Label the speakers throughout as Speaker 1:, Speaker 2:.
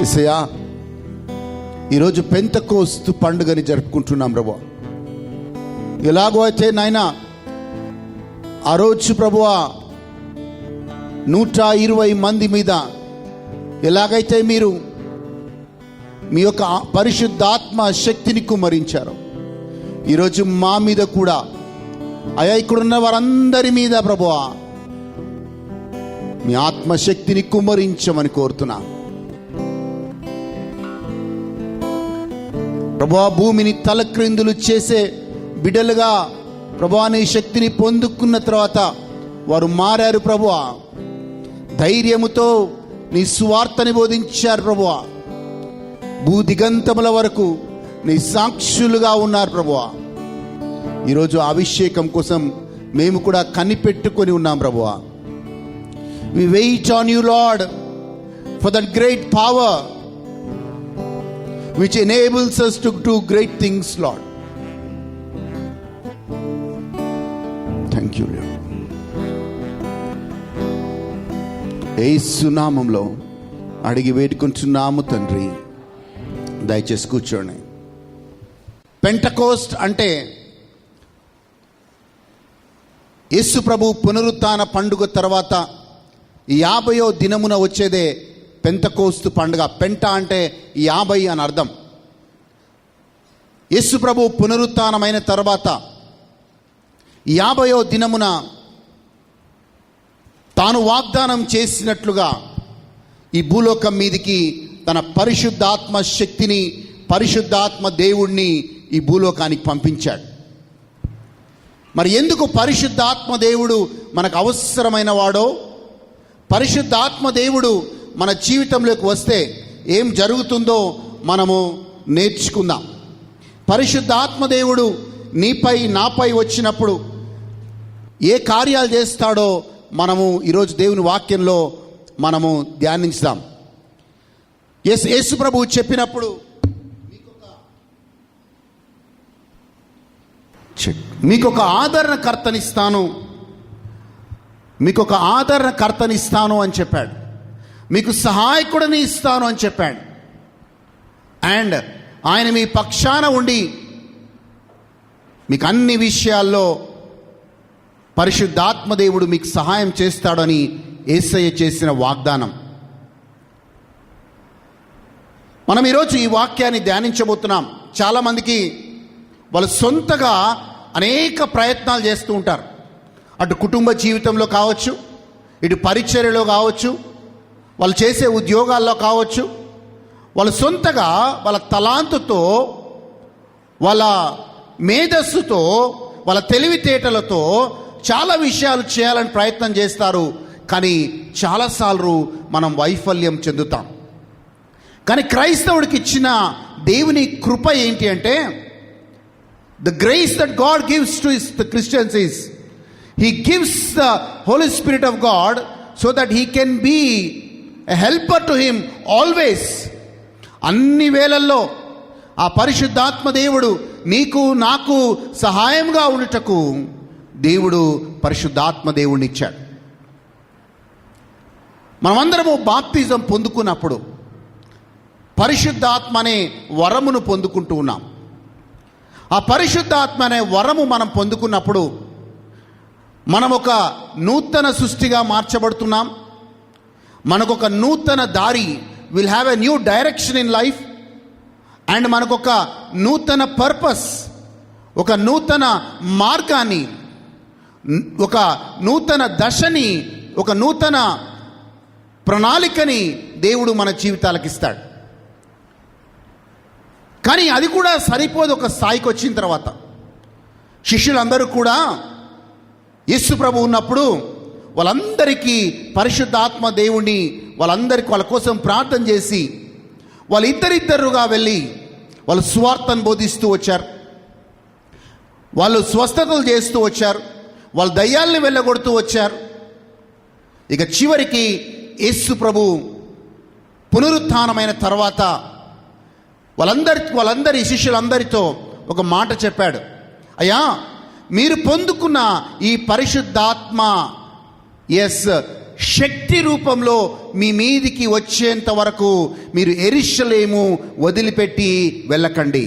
Speaker 1: యేసయ్యా, ఈరోజు పెంతెకోస్తు పండుగని జరుపుకుంటున్నాం ప్రభువా. ఎలాగో అయితే నాయనా ఆ రోజు ప్రభువా 120 మంది మీద ఎలాగైతే మీరు మీ యొక్క పరిశుద్ధాత్మ శక్తిని కుమ్మరించారు, ఈరోజు మా మీద కూడా అయా ఇక్కడున్న వారందరి మీద ప్రభువా మీ ఆత్మశక్తిని కుమ్మరించమని కోరుతున్నా ప్రభువా. భూమిని తలక్రిందులు చేసే బిడ్డలుగా ప్రభువా నీ శక్తిని పొందుకున్న తర్వాత వారు మారారు ప్రభువా. ధైర్యముతో నీ సువార్తని బోధించారు ప్రభువా. భూదిగంతముల వరకు నీ సాక్షులుగా ఉన్నారు ప్రభువా. ఈరోజు అభిషేకం కోసం మేము కూడా కనిపెట్టుకొని ఉన్నాం ప్రభువా. We wait on you, Lord, for that great power which enables us to do great things, Lord. Thank you, Lord. యేసు నామములో అడిగి వేడుకుంటున్నాము తండ్రి. దయచేసి కూర్చోండి. పెంటకోస్ట్ అంటే యేసు ప్రభు పునరుత్థాన పండుగ తర్వాత 50వ దినమున వచ్చేదే పెంతెకోస్తు పండుగ. పెంట అంటే 50 అని అర్థం. యేసు ప్రభు పునరుత్థానమైన తర్వాత 50వ దినమున తాను వాగ్దానం చేసినట్లుగా ఈ భూలోకం మీదికి తన పరిశుద్ధాత్మ శక్తిని, పరిశుద్ధాత్మ దేవుణ్ణి ఈ భూలోకానికి పంపించాడు. మరి ఎందుకు పరిశుద్ధాత్మ దేవుడు మనకు అవసరమైన వాడో, పరిశుద్ధాత్మ దేవుడు మన జీవితంలోకి వస్తే ఏం జరుగుతుందో మనము నేర్చుకుందాం. పరిశుద్ధాత్మ దేవుడు నీపై నాపై వచ్చినప్పుడు ఏ కార్యాలు చేస్తాడో మనము ఈరోజు దేవుని వాక్యంలో మనము ధ్యానించుదాం. యేసు ప్రభువు చెప్పినప్పుడు మీకొక ఆదరణకర్తనిస్తాను, మీకొక ఆదరణకర్తనిస్తాను అని చెప్పాడు. మీకు సహాయకుడిని ఇస్తాను అని చెప్పాడు. అండ్ ఆయన మీ పక్షాన ఉండి మీకు అన్ని విషయాల్లో పరిశుద్ధాత్మ దేవుడు మీకు సహాయం చేస్తాడని యేసయ్య చేసిన వాగ్దానం. మనం ఈరోజు ఈ వాక్యాన్ని ధ్యానించబోతున్నాం. చాలామందికి వాళ్ళు సొంతగా అనేక ప్రయత్నాలు చేస్తూ ఉంటారు. అటు కుటుంబ జీవితంలో కావచ్చు, ఇటు పరిచర్యలో కావచ్చు, వాళ్ళు చేసే ఉద్యోగాల్లో కావచ్చు, వాళ్ళు సొంతగా వాళ్ళ తలాంతుతో, వాళ్ళ మేధస్సుతో, వాళ్ళ తెలివితేటలతో చాలా విషయాలు చేయాలని ప్రయత్నం చేస్తారు. కానీ చాలాసార్లు మనం వైఫల్యం చెందుతాం. కానీ క్రైస్తవుడికి ఇచ్చిన దేవుని కృప ఏంటి అంటే, the grace that God gives to the Christians is He gives the Holy Spirit of God so that He can be a helper to him always. అన్ని వేళల్లో ఆ పరిశుద్ధాత్మ దేవుడు నీకు నాకు సహాయంగా ఉండుటకు దేవుడు పరిశుద్ధాత్మ దేవుడిని ఇచ్చాడు. మనమందరము బాప్తిజం పొందుకున్నప్పుడు పరిశుద్ధాత్మ అనే వరమును పొందుకుంటూ ఉన్నాం. ఆ పరిశుద్ధాత్మ అనే వరము మనం పొందుకున్నప్పుడు మనం ఒక నూతన సృష్టిగా మార్చబడుతున్నాం. మనకొక నూతన దారి, will have a new direction in life. And మనకొక నూతన పర్పస్, ఒక నూతన మార్గాన్ని, ఒక నూతన దశని, ఒక నూతన ప్రణాళికని దేవుడు మన జీవితాలకు ఇస్తాడు. కానీ అది కూడా సరిపోదు. ఒక స్థాయికి వచ్చిన తర్వాత శిష్యులందరూ కూడా యేసు ప్రభు ఉన్నప్పుడు వాళ్ళందరికీ పరిశుద్ధాత్మ దేవుణ్ణి వాళ్ళ కోసం ప్రార్థన చేసి వాళ్ళు ఇద్దరిద్దరుగా వెళ్ళి వాళ్ళు సువార్తను బోధిస్తూ వచ్చారు. వాళ్ళు స్వస్థతలు చేస్తూ వచ్చారు. వాళ్ళు దయ్యాల్ని వెళ్ళగొడుతూ వచ్చారు. ఇక చివరికి యేసు ప్రభు పునరుత్థానమైన తర్వాత వాళ్ళందరి శిష్యులందరితో ఒక మాట చెప్పాడు. అయ్యా, మీరు పొందుకున్న ఈ పరిశుద్ధాత్మ శక్తి రూపంలో మీ మీదికి వచ్చేంత వరకు మీరు యెరూషలేము వదిలిపెట్టి వెళ్ళకండి.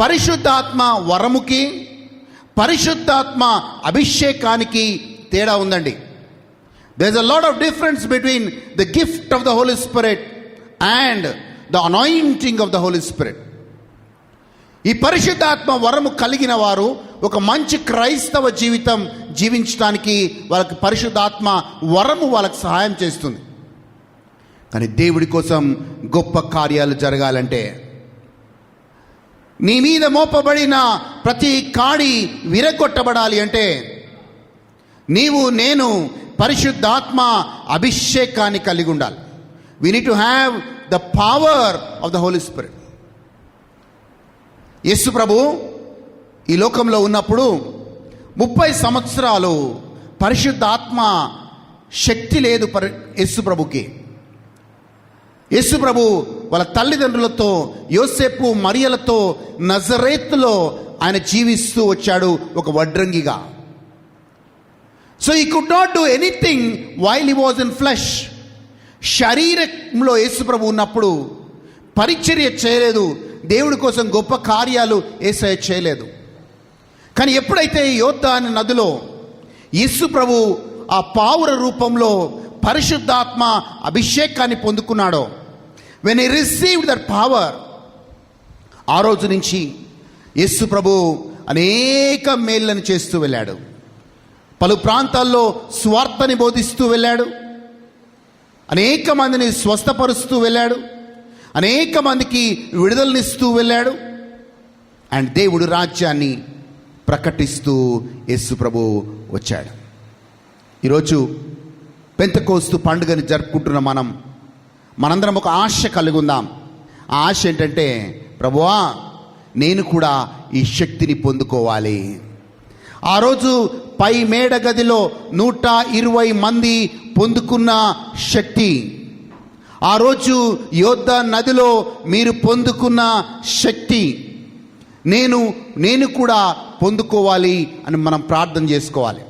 Speaker 1: పరిశుద్ధాత్మ వరముకి, పరిశుద్ధాత్మ అభిషేకానికి తేడా ఉందండి. There's a lot of difference between the gift of the Holy Spirit and the anointing of the Holy Spirit. ఈ పరిశుద్ధాత్మ వరము కలిగిన వారు ఒక మంచి క్రైస్తవ జీవితం జీవించడానికి వాళ్ళకి పరిశుద్ధాత్మ వరము వాళ్ళకి సహాయం చేస్తుంది. కానీ దేవుడి కోసం గొప్ప కార్యాలు జరగాలంటే, నీ మీద మోపబడిన ప్రతి కాడి విరగొట్టబడాలి అంటే, నీవు నేను పరిశుద్ధాత్మ అభిషేకాన్ని కలిగి ఉండాలి. We need to have the power of the Holy Spirit. యేసు ప్రభు ఈ లోకంలో ఉన్నప్పుడు 30 సంవత్సరాలు పరిశుద్ధాత్మ శక్తి లేదు యేసు ప్రభుకి. యేసు ప్రభు వాళ్ళ తల్లిదండ్రులతో, యోసేపు మరియలతో నజరేతులో ఆయన జీవిస్తూ వచ్చాడు ఒక వడ్రంగిగా. So he could not do anything while he was in flesh. శరీరంలో యేసు ప్రభు ఉన్నప్పుడు పరిచర్య చేయలేదు, దేవుడి కోసం గొప్ప కార్యాలు యేసయ్య చేయలేదు. కానీ ఎప్పుడైతే యోర్దాను నదిలో యేసు ప్రభు ఆ పావుర రూపంలో పరిశుద్ధాత్మ అభిషేకాన్ని పొందుకున్నాడో, when he received that power, ఆ రోజు నుంచి యేసు ప్రభు అనేక మేళ్ళను చేస్తూ వెళ్ళాడు. పలు ప్రాంతాల్లో స్వార్థని బోధిస్తూ వెళ్ళాడు, అనేక మందిని స్వస్థపరుస్తూ వెళ్ళాడు, అనేక మందికి విడుదలనిస్తూ వెళ్ళాడు. అండ్ దేవుడు రాజ్యాన్ని ప్రకటిస్తూ యేసు ప్రభు వచ్చాడు. ఈరోజు పెంతెకోస్తు పండుగని జరుపుకుంటున్న మనందరం ఒక ఆశ కలిగి ఉందాం. ఆ ఆశ ఏంటంటే, ప్రభువా నేను కూడా ఈ శక్తిని పొందుకోవాలి. ఆ రోజు పై మేడ గదిలో 120 మంది పొందుకున్న శక్తి, ఆ రోజు యోర్దాను నదిలో మీరు పొందుకున్న శక్తి నేను కూడా పొందుకోవాలి అని మనం ప్రార్థన చేసుకోవాలి.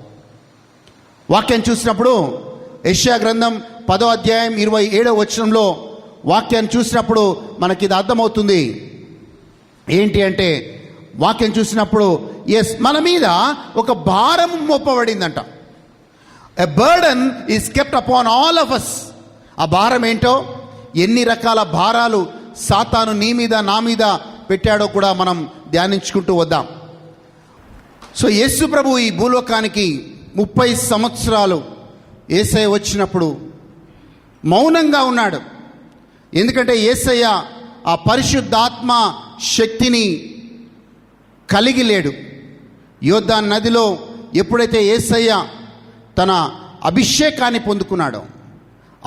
Speaker 1: వాక్యం చూసినప్పుడు యెషయా గ్రంథం 10వ అధ్యాయం 27వ వచనంలో వాక్యాన్ని చూసినప్పుడు మనకి ఇది అర్థమవుతుంది. ఏంటి అంటే, వాక్యం చూసినప్పుడు మన మీద ఒక భారం మోపబడిందంట. A burden is kept upon all of us. ఆ భారం ఏంటో, ఎన్ని రకాల భారాలు సాతాను నీ మీద నా మీద పెట్టాడో కూడా మనం ధ్యానించుకుంటూ వద్దాం. సో యేసు ప్రభు ఈ భూలోకానికి 30 సంవత్సరాలు యేసయ్య వచ్చినప్పుడు మౌనంగా ఉన్నాడు. ఎందుకంటే యేసయ్య ఆ పరిశుద్ధాత్మ శక్తిని కలిగి లేడు. యోర్దాను నదిలో ఎప్పుడైతే యేసయ్య తన అభిషేకాన్ని పొందుకున్నాడో,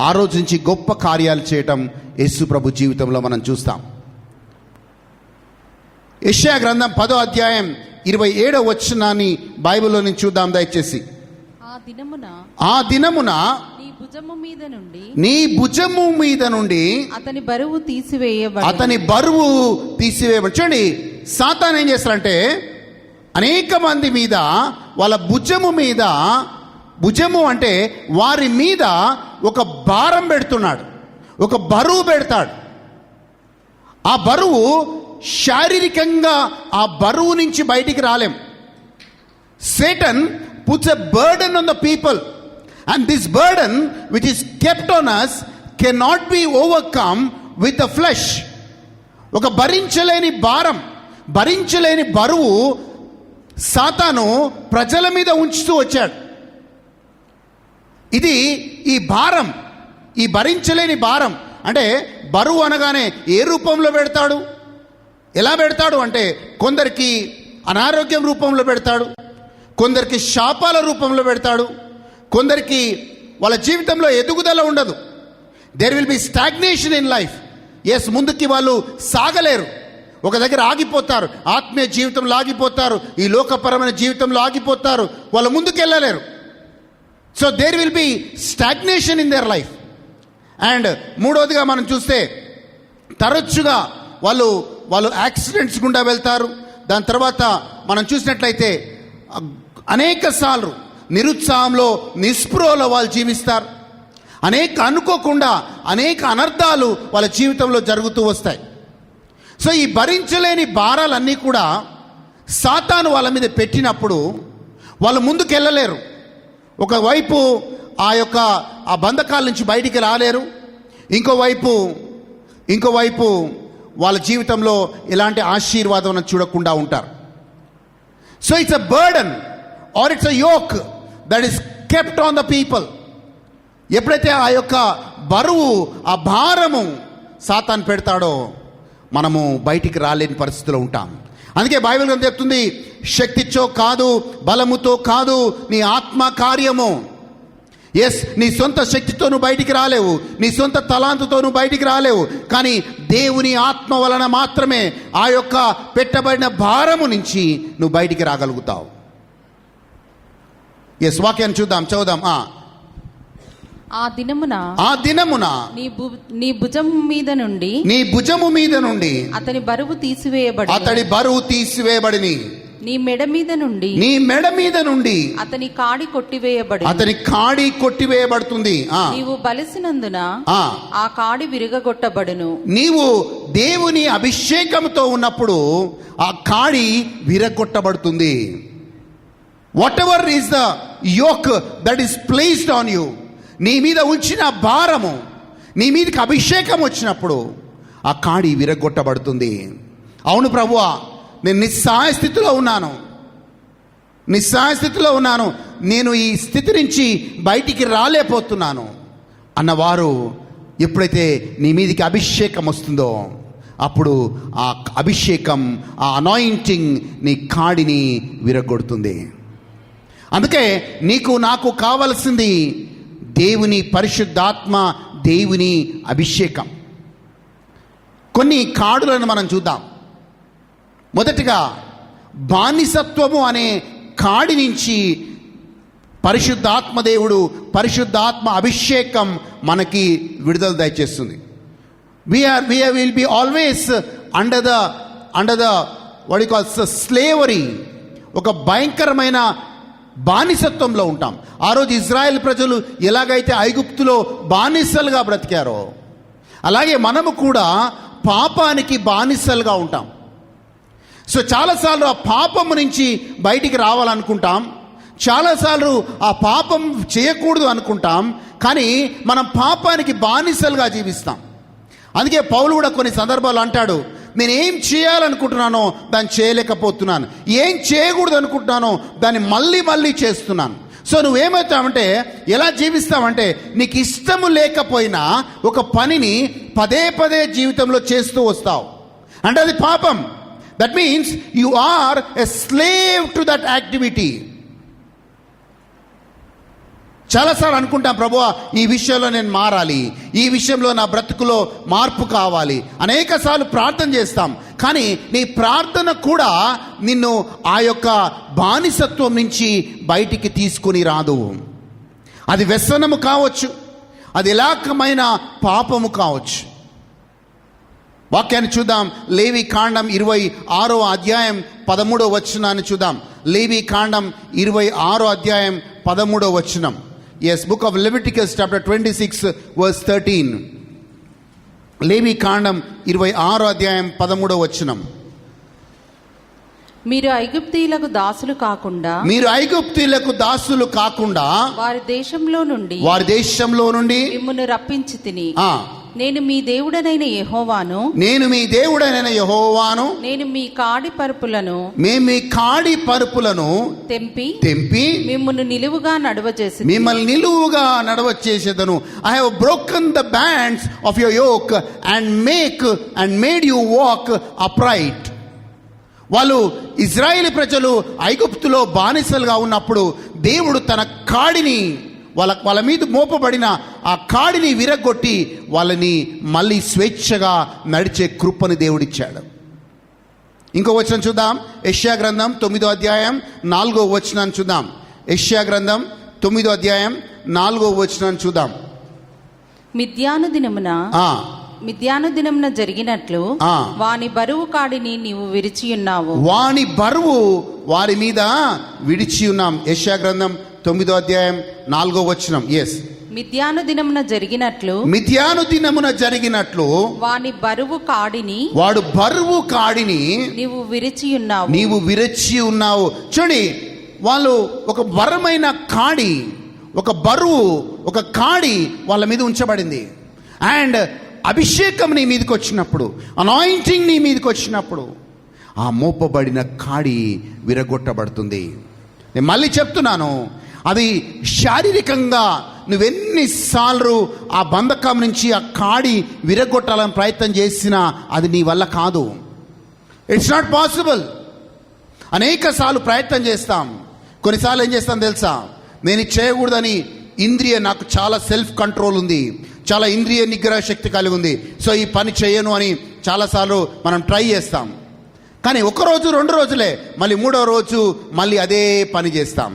Speaker 1: ఆ రోజు నుంచి గొప్ప కార్యాలు చేయటం యేసు ప్రభు జీవితంలో మనం చూస్తాం. యెషయా గ్రంథం 10వ అధ్యాయం 27వ వచనాన్ని బైబిల్లో నుంచి చూద్దాం దయచేసి. ఆ దినమున నీ భుజము మీద నుండి
Speaker 2: అతని బరువు తీసివేయబడి.
Speaker 1: చూడండి, సాతాను ఏం చేస్తారంటే అనేక మంది మీద వాళ్ళ భుజము అంటే వారి మీద ఒక భారం పెడుతున్నాడు, ఒక బరువు పెడతాడు. ఆ బరువు శారీరకంగా ఆ బరువు నుంచి బయటికి రాలేం. Satan puts a burden on the people, and this burden which is kept on us cannot be overcome with the flesh. ఒక భరించలేని భారం, భరించలేని బరువు సాతాను ప్రజల మీద ఉంచుతూ వచ్చాడు. ఇది ఈ భారం, ఈ భరించలేని భారం అంటే, బరువు అనగానే ఏ రూపంలో పెడతాడు, ఎలా పెడతాడు అంటే, కొందరికి అనారోగ్యం రూపంలో పెడతాడు, కొందరికి శాపాల రూపంలో పెడతాడు, కొందరికి వాళ్ళ జీవితంలో ఎదుగుదల ఉండదు. There will be stagnation in life. ముందుకి వాళ్ళు సాగలేరు, ఒక దగ్గర ఆగిపోతారు. ఆత్మీయ జీవితంలో ఆగిపోతారు, ఈ లోకపరమైన జీవితంలో ఆగిపోతారు, వాళ్ళు ముందుకు వెళ్ళలేరు. So there will be stagnation in their life. And మూడవదిగా మనం చూస్తే, తరచుగా వాళ్ళు యాక్సిడెంట్స్ గుండా వెళ్తారు. దాని తర్వాత మనం చూసినట్లయితే అనేక సార్లు నిరుత్సాహంలో, నిస్పృహలో వాళ్ళు జీవిస్తారు. అనుకోకుండా అనేక అనర్థాలు వాళ్ళ జీవితంలో జరుగుతూ వస్తాయి. సో ఈ భరించలేని భారాలన్నీ కూడా సాతాను వాళ్ళ మీద పెట్టినప్పుడు వాళ్ళు ముందుకెళ్ళలేరు. ఒకవైపు ఆ బంధకాల నుంచి బయటికి రాలేరు, ఇంకోవైపు వాళ్ళ జీవితంలో ఎలాంటి ఆశీర్వాదం చూడకుండా ఉంటారు. So it's a burden or it's a yoke that is kept on the people. ఎప్పుడైతే ఆ యొక్క బరువు, ఆ భారము సాతాను పెడతాడో మనము బయటికి రాలేని పరిస్థితిలో ఉంటాం. అందుకే బైబిల్ గ్రంథం చెప్తుంది, శక్తితో కాదు, బలముతో కాదు, నీ ఆత్మ కార్యము. నీ సొంత శక్తితో నువ్వు బయటికి రాలేవు, నీ సొంత తలాంతుతో నువ్వు బయటికి రాలేవు, కానీ దేవుని ఆత్మ వలన మాత్రమే ఆ యొక్క పెట్టబడిన భారము నుంచి నువ్వు బయటికి రాగలుగుతావు. వాక్యాన్ని చదువుదాం.
Speaker 2: ఆ దినమున నీ భుజము మీద నుండి అతని బరువు తీసివేయబడి నీ మెడ మీద నుండి అతని కాడి కొట్టివేయబడుతుంది. నీవు బలిసినందున ఆ కాడి విరగొట్టబడును.
Speaker 1: నీవు దేవుని అభిషేకంతో ఉన్నప్పుడు ఆ కాడి విరగొట్టబడుతుంది. Whatever is the yoke that is placed on you, నీ మీద ఉంచిన భారము, నీ మీదకి అభిషేకం వచ్చినప్పుడు ఆ కాడి విరగొట్టబడుతుంది. అవును ప్రభువా, నేను నిస్సహాయ స్థితిలో ఉన్నాను, నేను ఈ స్థితి నుంచి బయటికి రాలేకపోతున్నాను అన్నవారు ఎప్పుడైతే నీ మీదకి అభిషేకం వస్తుందో అప్పుడు ఆ అభిషేకం, ఆ అనాయింటింగ్ నీ కాడిని విరగొడుతుంది. అందుకే నీకు నాకు కావలసింది దేవుని పరిశుద్ధాత్మ, దేవుని అభిషేకం. కొన్ని కాడులను మనం చూద్దాం. మొదటిగా బానిసత్వము అనే కాడి నుంచి పరిశుద్ధాత్మ అభిషేకం మనకి విడుదల దయచేస్తుంది. we will be always under the what you call slavery, ఒక భయంకరమైన బానిసత్వంలో ఉంటాం. ఆ రోజు ఇజ్రాయెల్ ప్రజలు ఎలాగైతే ఐగుప్తులో బానిసలుగా బ్రతికారో అలాగే మనము కూడా పాపానికి బానిసలుగా ఉంటాం. సో చాలాసార్లు ఆ పాపము నుంచి బయటికి రావాలనుకుంటాం, చాలాసార్లు ఆ పాపం చేయకూడదు అనుకుంటాం, కానీ మనం పాపానికి బానిసలుగా జీవిస్తాం. అందుకే పౌలు కూడా కొన్ని సందర్భాలు అంటాడు, నేను ఏం చేయాలనుకుంటున్నానో దాన్ని చేయలేకపోతున్నాను, ఏం చేయకూడదు అనుకుంటున్నానో దాన్ని మళ్ళీ చేస్తున్నాను. సో నువ్వేమవుతావంటే, ఎలా జీవిస్తావంటే, నీకు ఇష్టము లేకపోయినా ఒక పనిని పదే జీవితంలో చేస్తూ వస్తావు అంటే అది పాపం. That means you are a slave to that activity. చాలాసార్లు అనుకుంటాం, ప్రభువా ఈ విషయంలో నేను మారాలి, ఈ విషయంలో నా బ్రతుకులో మార్పు కావాలి, అనేక సార్లు ప్రార్థన చేస్తాం. కానీ నీ ప్రార్థన కూడా నిన్ను ఆ యొక్క బానిసత్వం నుంచి బయటికి తీసుకుని రాదు. అది వ్యసనము కావచ్చు, అది ఎలాకమైన పాపము కావచ్చు. వాక్యాన్ని చూద్దాం. లేవి కాండం 26వ అధ్యాయం 13వ వచనాన్ని చూద్దాం. లేవి కాండం 26వ అధ్యాయం 13వ వచనం. Yes, book of Leviticus chapter 26 verse 13. లేవి కాండం 26వ అధ్యాయం 13వ వచనం.
Speaker 2: మీరు ఐగుప్తీయులకు దాసులు కాకుండా వారి దేశంలో నుండి మిమ్మును రప్పించి తిని, నేను మీ దేవుడనైన యెహోవాను, నేను మీ కాడి పరుపులను తెంపి మిమ్మును నిలువుగా నడవచేసేదను.
Speaker 1: I have broken the bands of your yoke and made you walk upright. వాళ్ళు ఇజ్రాయేలు ప్రజలు ఐగుప్తులో బానిసలుగా ఉన్నప్పుడు దేవుడు తన కాడిని వాళ్ళ మీద మోపబడిన ఆ కాడిని విరగొట్టి వాళ్ళని మళ్ళీ స్వేచ్ఛగా నడిచే కృపని దేవుడిచ్చాడు. ఇంకో వచనం చూద్దాం. యెషయా గ్రంథం 9వ అధ్యాయం 4వ వచనాన్ని చూద్దాం. యెషయా గ్రంథం 9వ అధ్యాయం 4వ వచనాన్ని చూద్దాం.
Speaker 2: మిద్యాను దినమున జరిగినట్లు వాని బరువు కాడిని నీవు విరిచి ఉన్నావు.
Speaker 1: వాని బరువు వారి మీద విడిచి ఉన్నాం. యెషయా గ్రంథం 9వ అధ్యాయం 4వ వచనం. ఎస్,
Speaker 2: మిద్యాను దినమున జరిగినట్లు వాని బరువు కాడిని
Speaker 1: వాడు బరువు కాడిని
Speaker 2: నీవు విరిచి
Speaker 1: ఉన్నావు. చూడండి, వాళ్ళు ఒక బరువైన కాడి, ఒక బరువు, ఒక కాడి వాళ్ళ మీద ఉంచబడింది. అండ్ అభిషేకం నీ మీదకి వచ్చినప్పుడు, అనాయింటింగ్ నీ మీదకి వచ్చినప్పుడు ఆ మోపబడిన కాడి విరగొట్టబడుతుంది. నేను మళ్ళీ చెప్తున్నాను, అది శారీరకంగా నువ్వెన్నిసార్లు ఆ బంధకం నుంచి ఆ కాడి విరగొట్టాలని ప్రయత్నం చేసినా అది నీ వల్ల కాదు. It's not possible. అనేక సార్లు ప్రయత్నం చేస్తాం. కొన్నిసార్లు ఏం చేస్తాం తెలుసా, నేను ఇది చేయకూడదని నాకు చాలా సెల్ఫ్ కంట్రోల్ ఉంది, చాలా ఇంద్రియ నిగ్రహ శక్తి కలిగి ఉంది, సో ఈ పని చేయను అని చాలాసార్లు మనం ట్రై చేస్తాం. కానీ ఒకరోజు 2 రోజులే, మళ్ళీ 3వ రోజు మళ్ళీ అదే పని చేస్తాం.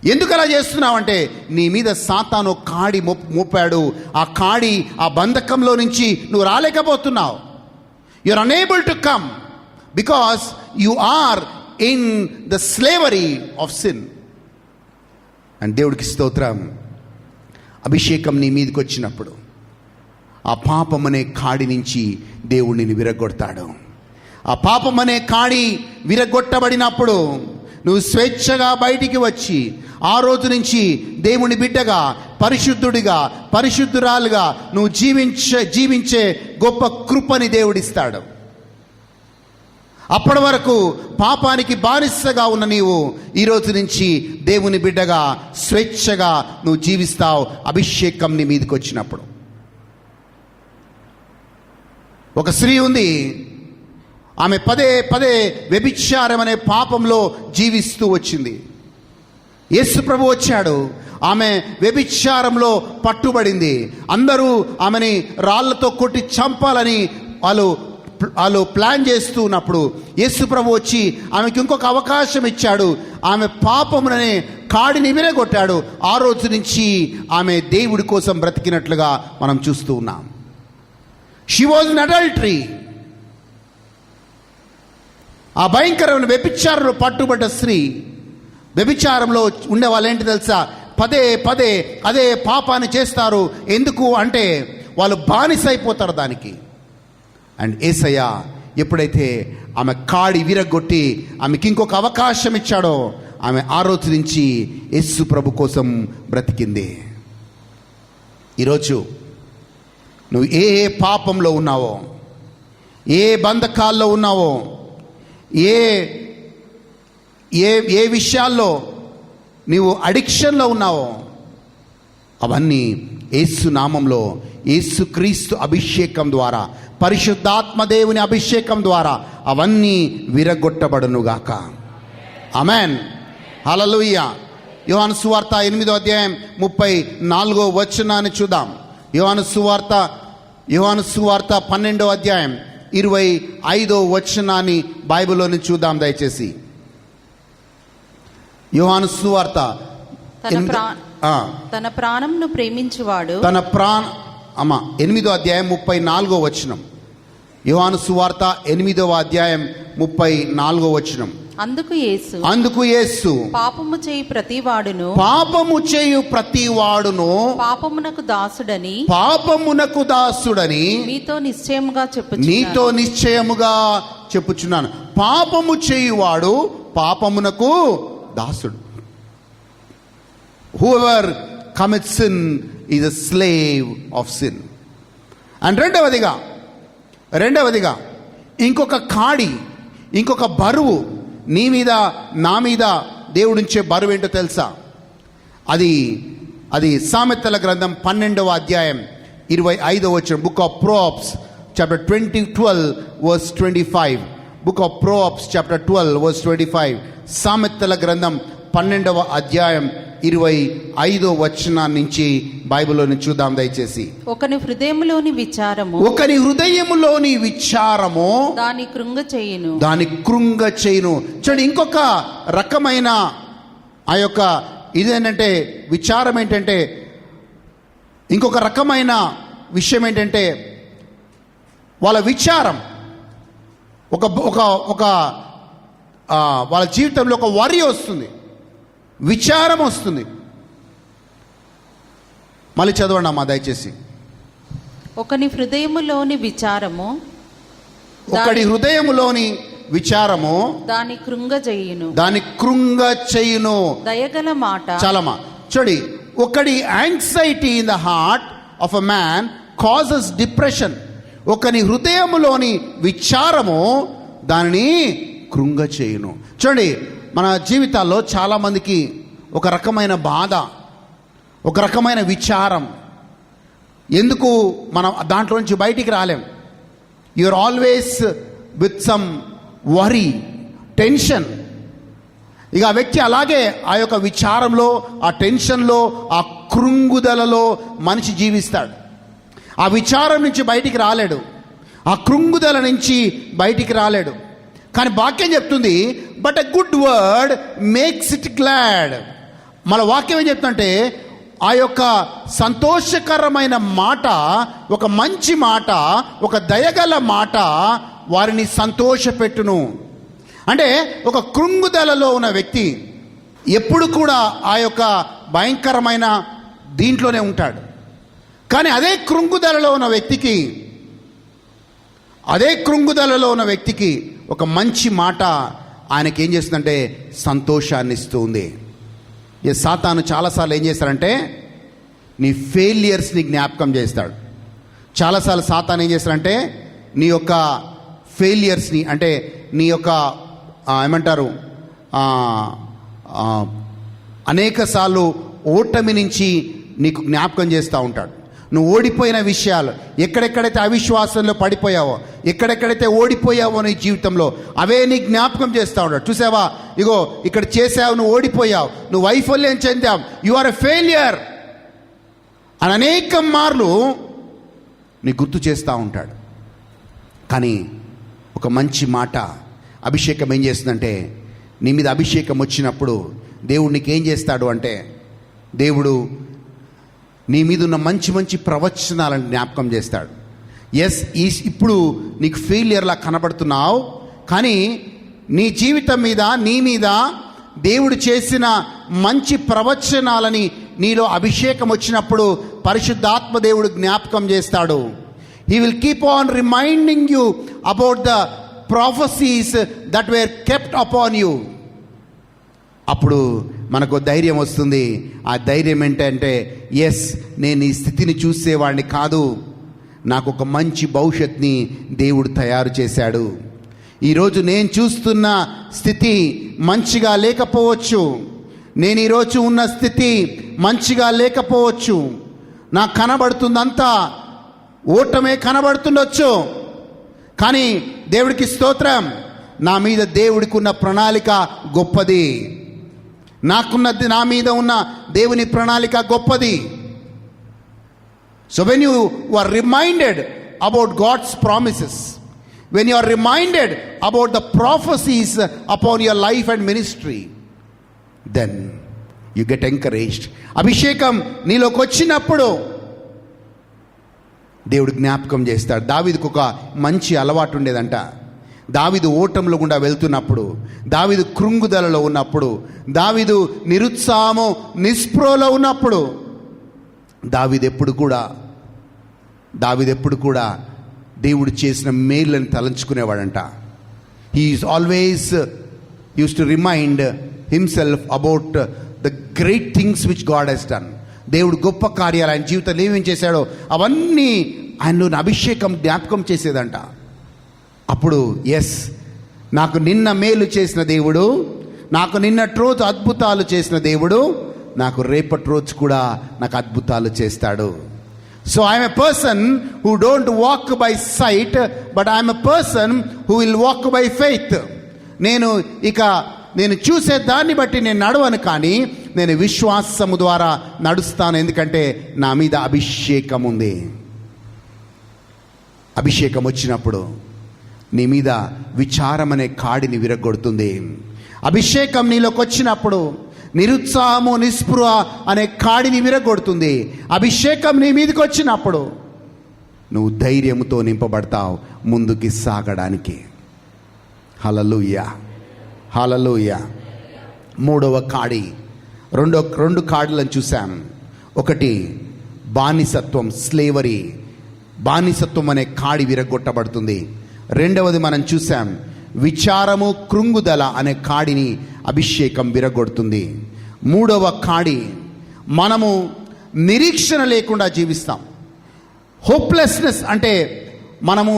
Speaker 1: ఎందుకు అలా చేస్తున్నావంటే నీ మీద సాతాను కాడి మోపాడు. ఆ కాడి, ఆ బంధకంలో నుంచి నువ్వు రాలేకపోతున్నావు. You are unable to come because you are in the slavery of sin. And దేవుడికి స్తోత్రం. అభిషేకం నీ మీదకి వచ్చినప్పుడు ఆ పాపం అనే కాడి నుంచి దేవుడు నిన్ను విరగొడతాడు. ఆ పాపం అనే కాడి విరగొట్టబడినప్పుడు నువ్వు స్వేచ్ఛగా బయటికి వచ్చి ఆ రోజు నుంచి దేవుని బిడ్డగా, పరిశుద్ధుడిగా, పరిశుద్ధురాలుగా నువ్వు జీవించే గొప్ప కృపని దేవుడిస్తాడు. అప్పటి వరకు పాపానికి బానిసగా ఉన్న నీవు ఈ రోజు నుంచి దేవుని బిడ్డగా స్వేచ్ఛగా నువ్వు జీవిస్తావు అభిషేకం నీ మీదకి వచ్చినప్పుడు. ఒక స్త్రీ ఉంది, ఆమె పదే పదే వ్యభిచారం అనే పాపంలో జీవిస్తూ వచ్చింది. యేసు ప్రభు వచ్చాడు, ఆమె వ్యభిచారంలో పట్టుబడింది. అందరూ ఆమెని రాళ్లతో కొట్టి చంపాలని వాళ్ళు ప్లాన్ చేస్తూ ఉన్నప్పుడు యేసు ప్రభు వచ్చి ఆమెకి ఇంకొక అవకాశం ఇచ్చాడు. ఆమె పాపముననే కాడిని విరగొట్టాడు. ఆ రోజు నుంచి ఆమె దేవుడి కోసం బ్రతికినట్లుగా మనం చూస్తూ ఉన్నాం. She was an adultery. ఆ భయంకరమైన వ్యభిచారంలో పట్టుబడ్డ స్త్రీ, వ్యభిచారంలో ఉండే వాళ్ళు ఏంటి తెలుసా, పదే పదే అదే పాపాన్ని చేస్తారు. ఎందుకు అంటే వాళ్ళు బానిసైపోతారు దానికి. అండ్ యేసయ్య ఎప్పుడైతే ఆమె కాడి విరగొట్టి ఆమెకి ఇంకొక అవకాశం ఇచ్చాడో ఆమె ఆ రోజు నుంచి యేసు ప్రభు కోసం బ్రతికింది. ఈరోజు నువ్వు ఏ పాపంలో ఉన్నావో, ఏ బంధకాల్లో ఉన్నావో, ఏ ఏ విషయాల్లో నీవు అడిక్షన్లో ఉన్నావో అవన్నీ యేసు నామంలో, యేసు క్రీస్తు అభిషేకం ద్వారా, పరిశుద్ధాత్మ దేవుని అభిషేకం ద్వారా అవన్నీ విరగొట్టబడునుగాక. ఆమేన్, హల్లెలూయా. యోహాను సువార్త 8వ అధ్యాయం 34వ వచనాన్ని చూద్దాం. యోహాను సువార్త 12వ అధ్యాయం 25వ వచనాన్ని బైబిల్లోని చూద్దాం దయచేసి. యోహాను సువార్త
Speaker 2: తన ప్రాణంను ప్రేమించువాడు
Speaker 1: 8వ అధ్యాయం 34వ వచనం. యోహాను సువార్త 8వ అధ్యాయం 34వ వచనం.
Speaker 2: అందుకు యేసు పాపము చేయు ప్రతివాడును పాపమునకు దాసుడని మీతో నిశ్చయముగా చెప్పుచున్నాను. పాపము చేయువాడు పాపమునకు దాసుడు. Whoever commits sin is a slave of sin. And రెండవదిగా ఇంకొక కాడి, ఇంకొక బరువు నీ మీద, నా మీద దేవుడించే బరువు ఏంటో తెలుసా? అది సామెతల గ్రంథం 12వ అధ్యాయం 25వ వచనం. Book of Proverbs chapter 12 verse 25. Book of Proverbs chapter 12 verse 25. సామెతల గ్రంథం 12వ అధ్యాయం 25వ వచనం నుంచి బైబిల్లోని చూద్దాం దయచేసి. ఒకని హృదయములోని విచారము దాని కృంగ చేయును. చూడండి, ఇంకొక రకమైన ఆ యొక్క ఇదేంటంటే విచారం ఏంటంటే, ఇంకొక రకమైన విషయం ఏంటంటే వాళ్ళ విచారం ఒక వాళ్ళ జీవితంలో ఒక వరి వస్తుంది, విచారం వస్తుంది.
Speaker 1: మళ్ళీ చదవండి అమ్మా దయచేసి.
Speaker 3: ఒకని హృదయములోని విచారము
Speaker 1: ఒకడి హృదయములోని విచారము
Speaker 3: దాని కృంగజేయును.
Speaker 1: దాని కృంగ చేయును.
Speaker 3: దయగల మాట.
Speaker 1: చాలమ్మా చూడి, ఒకడి anxiety in the heart of a man causes depression. ఒకని హృదయములోని విచారము దానిని కృంగ చేయును. చూడండి, మన జీవితాల్లో చాలామందికి ఒక రకమైన బాధ, ఒక రకమైన విచారం. ఎందుకు మనం దాంట్లో నుంచి బయటికి రాలేం? You are always with some worry, tension. ఇక ఆ వ్యక్తి అలాగే ఆ యొక్క విచారంలో, ఆ టెన్షన్లో, ఆ కృంగుదలలో మనిషి జీవిస్తాడు. ఆ విచారం నుంచి బయటికి రాలేడు, ఆ కృంగుదల నుంచి బయటికి రాలేడు. కానీ వాక్యం చెప్తుంది, but a good word makes it glad. మన వాక్యం ఏం చెప్తుందంటే, ఆ యొక్క సంతోషకరమైన మాట, ఒక మంచి మాట, ఒక దయగల మాట వారిని సంతోషపెట్టును. అంటే ఒక కృంగుదలలో ఉన్న వ్యక్తి ఎప్పుడు కూడా ఆ యొక్క భయంకరమైన దీంట్లోనే ఉంటాడు. కానీ అదే కృంగుదలలో ఉన్న వ్యక్తికి ఒక మంచి మాట ఆయనకి ఏం చేస్తుందంటే సంతోషాన్ని ఇస్తుంది. సాతాను చాలాసార్లు ఏం చేస్తాడంటే నీ ఫెయిలియర్స్ని జ్ఞాపకం చేస్తాడు. చాలాసార్లు సాతాను ఏం చేస్తాడంటే నీ యొక్క ఫెయిలియర్స్ని, అంటే నీ యొక్క ఏమంటారు, అనేక సార్లు ఓటమి నుంచి నీకు జ్ఞాపకం చేస్తూ ఉంటాడు. నువ్వు ఓడిపోయిన విషయాలు, ఎక్కడెక్కడైతే అవిశ్వాసంలో పడిపోయావో, ఎక్కడెక్కడైతే ఓడిపోయావో నీ జీవితంలో, అవే నీ జ్ఞాపకం చేస్తూ ఉంటాడు. చూసావా, ఇగో ఇక్కడ చేసావు, నువ్వు ఓడిపోయావు, నువ్వు వైఫల్యం చెందావు, యు ఆర్ ఎ ఫెయిలియర్ అని అనేక మార్లు నీ గుర్తు చేస్తూ ఉంటాడు. కానీ ఒక మంచి మాట, అభిషేకం ఏం చేస్తుందంటే, నీ మీద అభిషేకం వచ్చినప్పుడు దేవుడు నీకేం చేస్తాడు అంటే, దేవుడు నీ మీద ఉన్న మంచి మంచి ప్రవచనాలను జ్ఞాపకం చేస్తాడు. ఇప్పుడు నీకు ఫెయిలియర్లా కనబడుతున్నావు, కానీ నీ జీవితం మీద, నీ మీద దేవుడు చేసిన మంచి ప్రవచనాలని నీలో అభిషేకం వచ్చినప్పుడు పరిశుద్ధాత్మ దేవుడు జ్ఞాపకం చేస్తాడు. He will keep on reminding you about the prophecies that were kept upon you. అప్పుడు మనకు ధైర్యం వస్తుంది. ఆ ధైర్యం ఏంటంటే, ఎస్, నేను ఈ స్థితిని చూసేవాడిని కాదు, నాకు ఒక మంచి భవిష్యత్తుని దేవుడు తయారు చేశాడు. ఈరోజు నేను చూస్తున్న స్థితి మంచిగా లేకపోవచ్చు, నేను ఈరోజు ఉన్న స్థితి మంచిగా లేకపోవచ్చు, నాకు కనబడుతుందంతా ఓటమే కనబడుతుండొచ్చు, కానీ దేవుడికి స్తోత్రం, నా మీద దేవుడికి ఉన్న ప్రణాళిక గొప్పది, నాకున్నది, నా మీద ఉన్న దేవుని ప్రణాళిక గొప్పది. So when you are reminded about God's promises, when you are reminded about the prophecies upon your life and ministry, then you get encouraged. అభిషేకం నీలోకి వచ్చినప్పుడు దేవుడు జ్ఞాపకం చేస్తాడు. దావీదుకు ఒక మంచి అలవాటు ఉండేదంట. దావీదు ఓటంలో గుండా వెళ్తున్నప్పుడు, దావీదు కృంగుదలలో ఉన్నప్పుడు, దావీదు నిరుత్సాహము నిస్పృహలో ఉన్నప్పుడు, దావీదు ఎప్పుడు కూడా దేవుడు చేసిన మేలుని తలంచుకునేవాడంట. He is always use to remind himself about the great things which God has done. దేవుడు గొప్ప కార్యాలు ఆయన జీవితంలో ఏమేం చేశాడో అవన్నీ ఆయనలో అభిషేకం జ్ఞాపకం చేసేదంట. అప్పుడు ఎస్, నాకు నిన్న మేలు చేసిన దేవుడు, నాకు నిన్నటి రోజు అద్భుతాలు చేసిన దేవుడు నాకు రేపటి రోజు కూడా నాకు అద్భుతాలు చేస్తాడు. So I am a person who don't walk by sight, but I am a person who will walk by faith. నేను చూసే దాన్ని బట్టి నేను నడవను, కానీ నేను విశ్వాసము ద్వారా నడుస్తాను. ఎందుకంటే నా మీద అభిషేకం ఉంది. అభిషేకం వచ్చినప్పుడు నీ మీద విచారం అనే కాడిని విరగొడుతుంది. అభిషేకం నీలోకి వచ్చినప్పుడు నిరుత్సాహము నిస్పృహ అనే కాడిని విరగొడుతుంది. అభిషేకం నీ మీదకి వచ్చినప్పుడు నువ్వు ధైర్యంతో నింపబడతావు ముందుకి సాగడానికి. హల్లెలూయా, హల్లెలూయా. మూడవ కాడి, రెండు కాడులను చూసాం. ఒకటి బానిసత్వం, స్లేవరీ, బానిసత్వం అనే కాడి విరగొట్టబడుతుంది. రెండవది మనం చూసాం, విచారము, కృంగుదల అనే కాడిని అభిషేకం విరగొడుతుంది. మూడవ కాడి, మనము నిరీక్షణ లేకుండా జీవిస్తాం. హోప్లెస్నెస్ అంటే మనము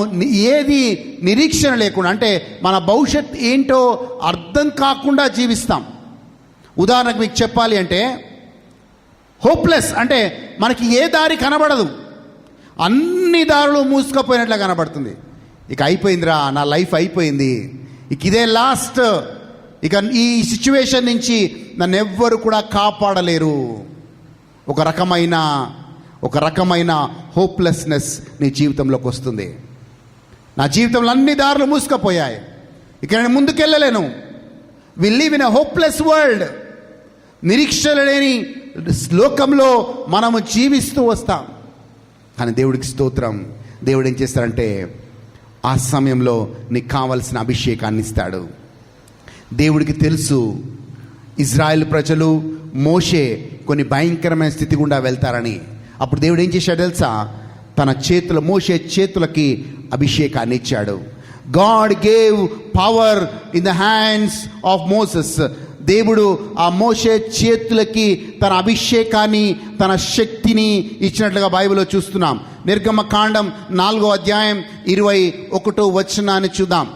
Speaker 1: ఏది నిరీక్షణ లేకుండా, అంటే మన భవిష్యత్ ఏంటో అర్థం కాకుండా జీవిస్తాం. ఉదాహరణకు మీకు చెప్పాలి అంటే, హోప్లెస్ అంటే మనకి ఏ దారి కనబడదు, అన్ని దారులు మూసుకుపోయినట్లుగా కనబడుతుంది. ఇక అయిపోయిందిరా, నా లైఫ్ అయిపోయింది, ఇక ఇదే లాస్ట్, ఇక ఈ సిచ్యువేషన్ నుంచి నన్ను ఎవ్వరు కూడా కాపాడలేరు. ఒక రకమైన హోప్లెస్నెస్ నీ జీవితంలోకి వస్తుంది. నా జీవితంలో అన్ని దారులు మూసుకుపోయాయి, ఇక నేను ముందుకెళ్ళలేను. We live in a hopeless world. నిరీక్షణ లేని లోకంలో మనము జీవిస్తూ వస్తాం. కానీ దేవుడికి స్తోత్రం, దేవుడు ఏం చేస్తారంటే ఆ సమయంలో నీకు కావలసిన అభిషేకాన్ని ఇస్తాడు. దేవుడికి తెలుసు ఇజ్రాయెల్ ప్రజలు, మోషే కొన్ని భయంకరమైన స్థితి గుండా వెళ్తారని. అప్పుడు దేవుడు ఏం చేశాడు తెలుసా? తన చేతుల, మోషే చేతులకి అభిషేకాన్ని ఇచ్చాడు. God gave power in the hands of Moses. దేవుడు ఆ మోషే చేతులకి తన అభిషేకాన్ని, తన శక్తిని ఇచ్చినట్లుగా బైబిల్లో చూస్తున్నాం. నిర్గమకాండం 4వ అధ్యాయం 21వ వచనాన్ని చూద్దాం.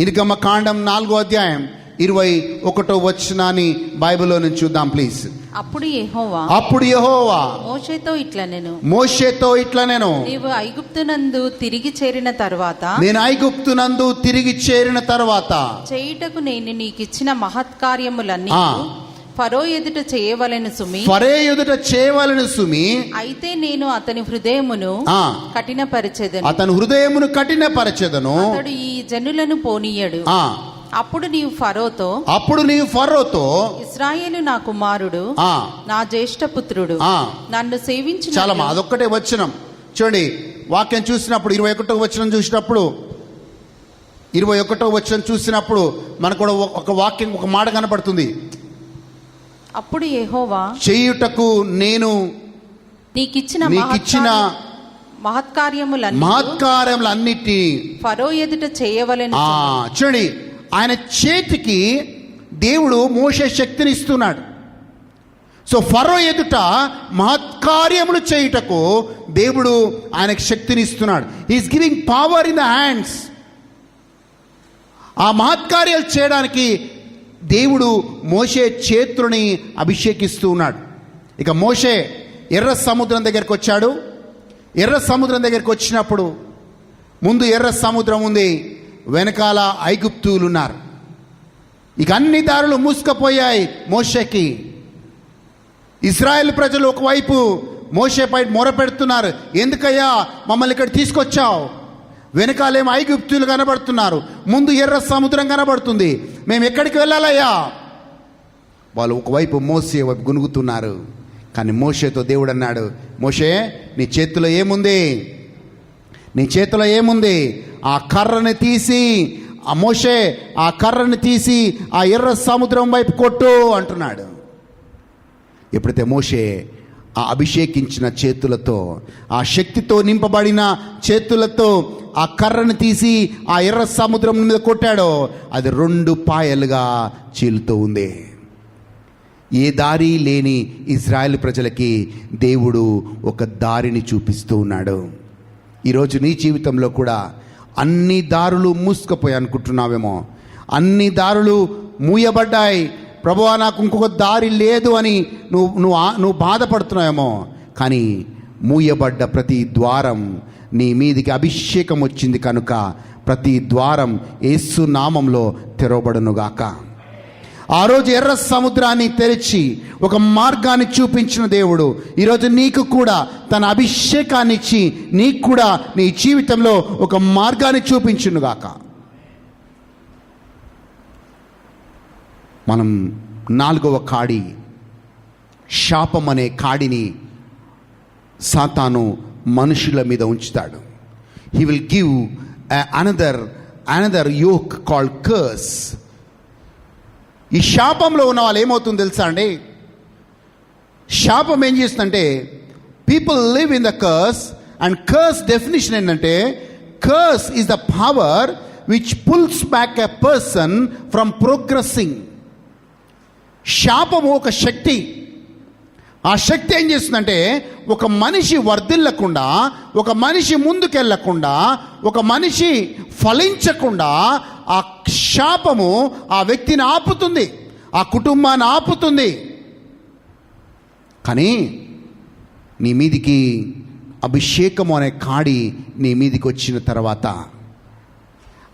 Speaker 1: నిర్గమకాండం 4వ అధ్యాయం 21వ వచనాన్ని బైబిల్లో నుంచి చూద్దాం ప్లీజ్.
Speaker 3: అప్పుడు యెహోవా మోషేతో ఇట్లా నేను నీవు ఐగుప్తునందు తిరిగి చేరిన తర్వాత చేయుటకు నేను నీకిచ్చిన మహత్కార్యములన్నీ ఫరో ఎదుట చేయవలెను సుమి. అయితే నేను అతని హృదయమును కఠినపరచెదను. అతడు ఈ జనులను పోనీయడు. అప్పుడు నీవు ఫరోతో ఇశ్రాయేలు నా కుమారుడు, నా జ్యేష్ఠ పుత్రుడు, నన్ను సేవించు.
Speaker 1: చాలా అదొక్కటే వచనం చూడండి. వాక్యం చూసినప్పుడు 21వ వచనం చూసినప్పుడు, 21వ వచనం చూసినప్పుడు మనకు కూడా ఒక వాక్యం, ఒక మాట కనపడుతుంది.
Speaker 3: అప్పుడు యెహోవా
Speaker 1: చేయుటకు నేను
Speaker 3: నీకిచ్చిన మహత్కార్యములన్నిటి ఫరో ఎదుట చేయవలెను.
Speaker 1: చూడండి, ఆయన చేతికి దేవుడు మోషే శక్తిని ఇస్తున్నాడు. సో ఫరో ఎదుట మహత్కార్యములు చేయుటకు దేవుడు ఆయనకు శక్తిని ఇస్తున్నాడు. He is giving power in the hands. ఆ మహత్కార్యాలు చేయడానికి దేవుడు మోషే చేతులని అభిషేకిస్తూ ఉన్నాడు. ఇక మోషే ఎర్ర సముద్రం దగ్గరికి వచ్చాడు. ఎర్ర సముద్రం దగ్గరికి వచ్చినప్పుడు ముందు ఎర్ర సముద్రం ఉంది, వెనకాల ఐగుప్తులు ఉన్నారు. ఇక అన్ని దారులు మూసుకుపోయాయి మోషేకి. ఇశ్రాయేల్ ప్రజలు ఒకవైపు మోషేపై మొరపెడుతున్నారు, ఎందుకయ్యా మమ్మల్ని ఇక్కడ తీసుకొచ్చావు? వెనకాలేమో ఐగుప్తులు కనబడుతున్నారు, ముందు ఎర్ర సముద్రం కనబడుతుంది, మేము ఎక్కడికి వెళ్ళాలయ్యా? వాళ్ళు ఒకవైపు మోసే వైపు గునుగుతున్నారు. కానీ మోషేతో దేవుడు అన్నాడు, మోషే నీ చేతిలో ఏముంది? ఆ కర్రని తీసి, ఆ మోషే ఆ కర్రని తీసి ఆ ఎర్ర సముద్రం వైపు కొట్టు అంటున్నాడు. ఎప్పుడైతే మోషే ఆ అభిషేకించిన చేతులతో, ఆ శక్తితో నింపబడిన చేతులతో ఆ కర్రను తీసి ఆ ఎర్ర సముద్రం మీద కొట్టాడో, అది 2 పాయలుగా చీలుతూ ఉంది. ఏ దారి లేని ఇజ్రాయెల్ ప్రజలకి దేవుడు ఒక దారిని చూపిస్తూ ఉన్నాడు. ఈరోజు నీ జీవితంలో కూడా అన్ని దారులు మూసుకుపోయి అనుకుంటున్నావేమో, అన్ని దారులు మూయబడ్డాయి, ప్రభువా నాకు ఇంకొక దారి లేదు అని నువ్వు బాధపడుతున్నావేమో. కానీ మూయబడ్డ ప్రతి ద్వారం, నీ మీదికి అభిషేకం వచ్చింది కనుక ప్రతి ద్వారం యేసు నామంలో తెరవబడునుగాక. ఆ రోజు ఎర్ర సముద్రాన్ని తెరిచి ఒక మార్గాన్ని చూపించిన దేవుడు ఈరోజు నీకు కూడా తన అభిషేకాన్ని ఇచ్చి నీకు కూడా నీ జీవితంలో ఒక మార్గాన్ని చూపించునుగాక. మనం 4వ కాడి, శాపం అనే కాడిని సాతాను మనుషుల మీద ఉంచుతాడు. He will give another yoke called curse. ఈ శాపంలో ఉన్న వాళ్ళు ఏమవుతుందో తెలుసా అండి? శాపం ఏం చేస్తుందంటే people live in the curse. And curse definition ఏంటంటే, curse is the power which pulls back a person from progressing. శాపము ఒక శక్తి. ఆ శక్తి ఏం చేస్తుందంటే, ఒక మనిషి వర్ధిల్లకుండా, ఒక మనిషి ముందుకెళ్ళకుండా, ఒక మనిషి ఫలించకుండా ఆ శాపము ఆ వ్యక్తిని ఆపుతుంది, ఆ కుటుంబాన్ని ఆపుతుంది. కానీ నీ మీదికి అభిషేకము అనే కాడి నీ మీదికి వచ్చిన తర్వాత,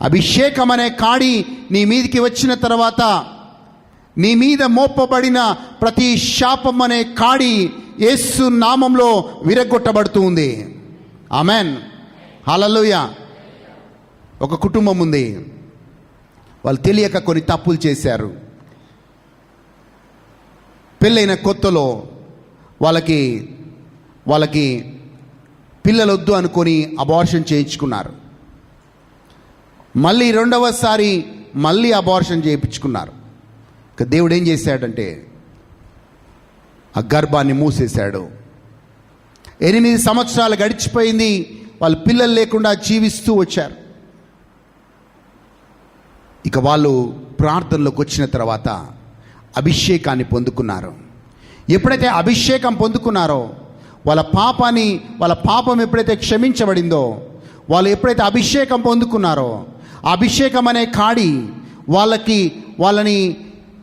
Speaker 1: అభిషేకం అనే కాడి నీ మీదికి వచ్చిన తర్వాత, నీ మీద మోపబడిన ప్రతి శాపం అనే కాడి యేసు నామంలో విరగొట్టబడుతూ ఉంది. ఆమెన్, హల్లెలూయా. ఒక కుటుంబం ఉంది, వాళ్ళు తెలియక కొన్ని తప్పులు చేశారు. పెళ్ళైన కొత్తలో వాళ్ళకి పిల్లలు వద్దు అనుకొని అబార్షన్ చేయించుకున్నారు. మళ్ళీ రెండవసారి మళ్ళీ అబార్షన్ చేయించుకున్నారు. ఇక దేవుడు ఏం చేశాడంటే, ఆ గర్భాన్ని మూసేశాడు. 8 సంవత్సరాలు గడిచిపోయింది, వాళ్ళు పిల్లలు లేకుండా జీవిస్తూ వచ్చారు. ఇక వాళ్ళు ప్రార్థనలోకి వచ్చిన తర్వాత అభిషేకాన్ని పొందుకున్నారు. ఎప్పుడైతే అభిషేకం పొందుకున్నారో, వాళ్ళ పాపం ఎప్పుడైతే క్షమించబడిందో, వాళ్ళు ఎప్పుడైతే అభిషేకం పొందుకున్నారో, అభిషేకం అనే కాడి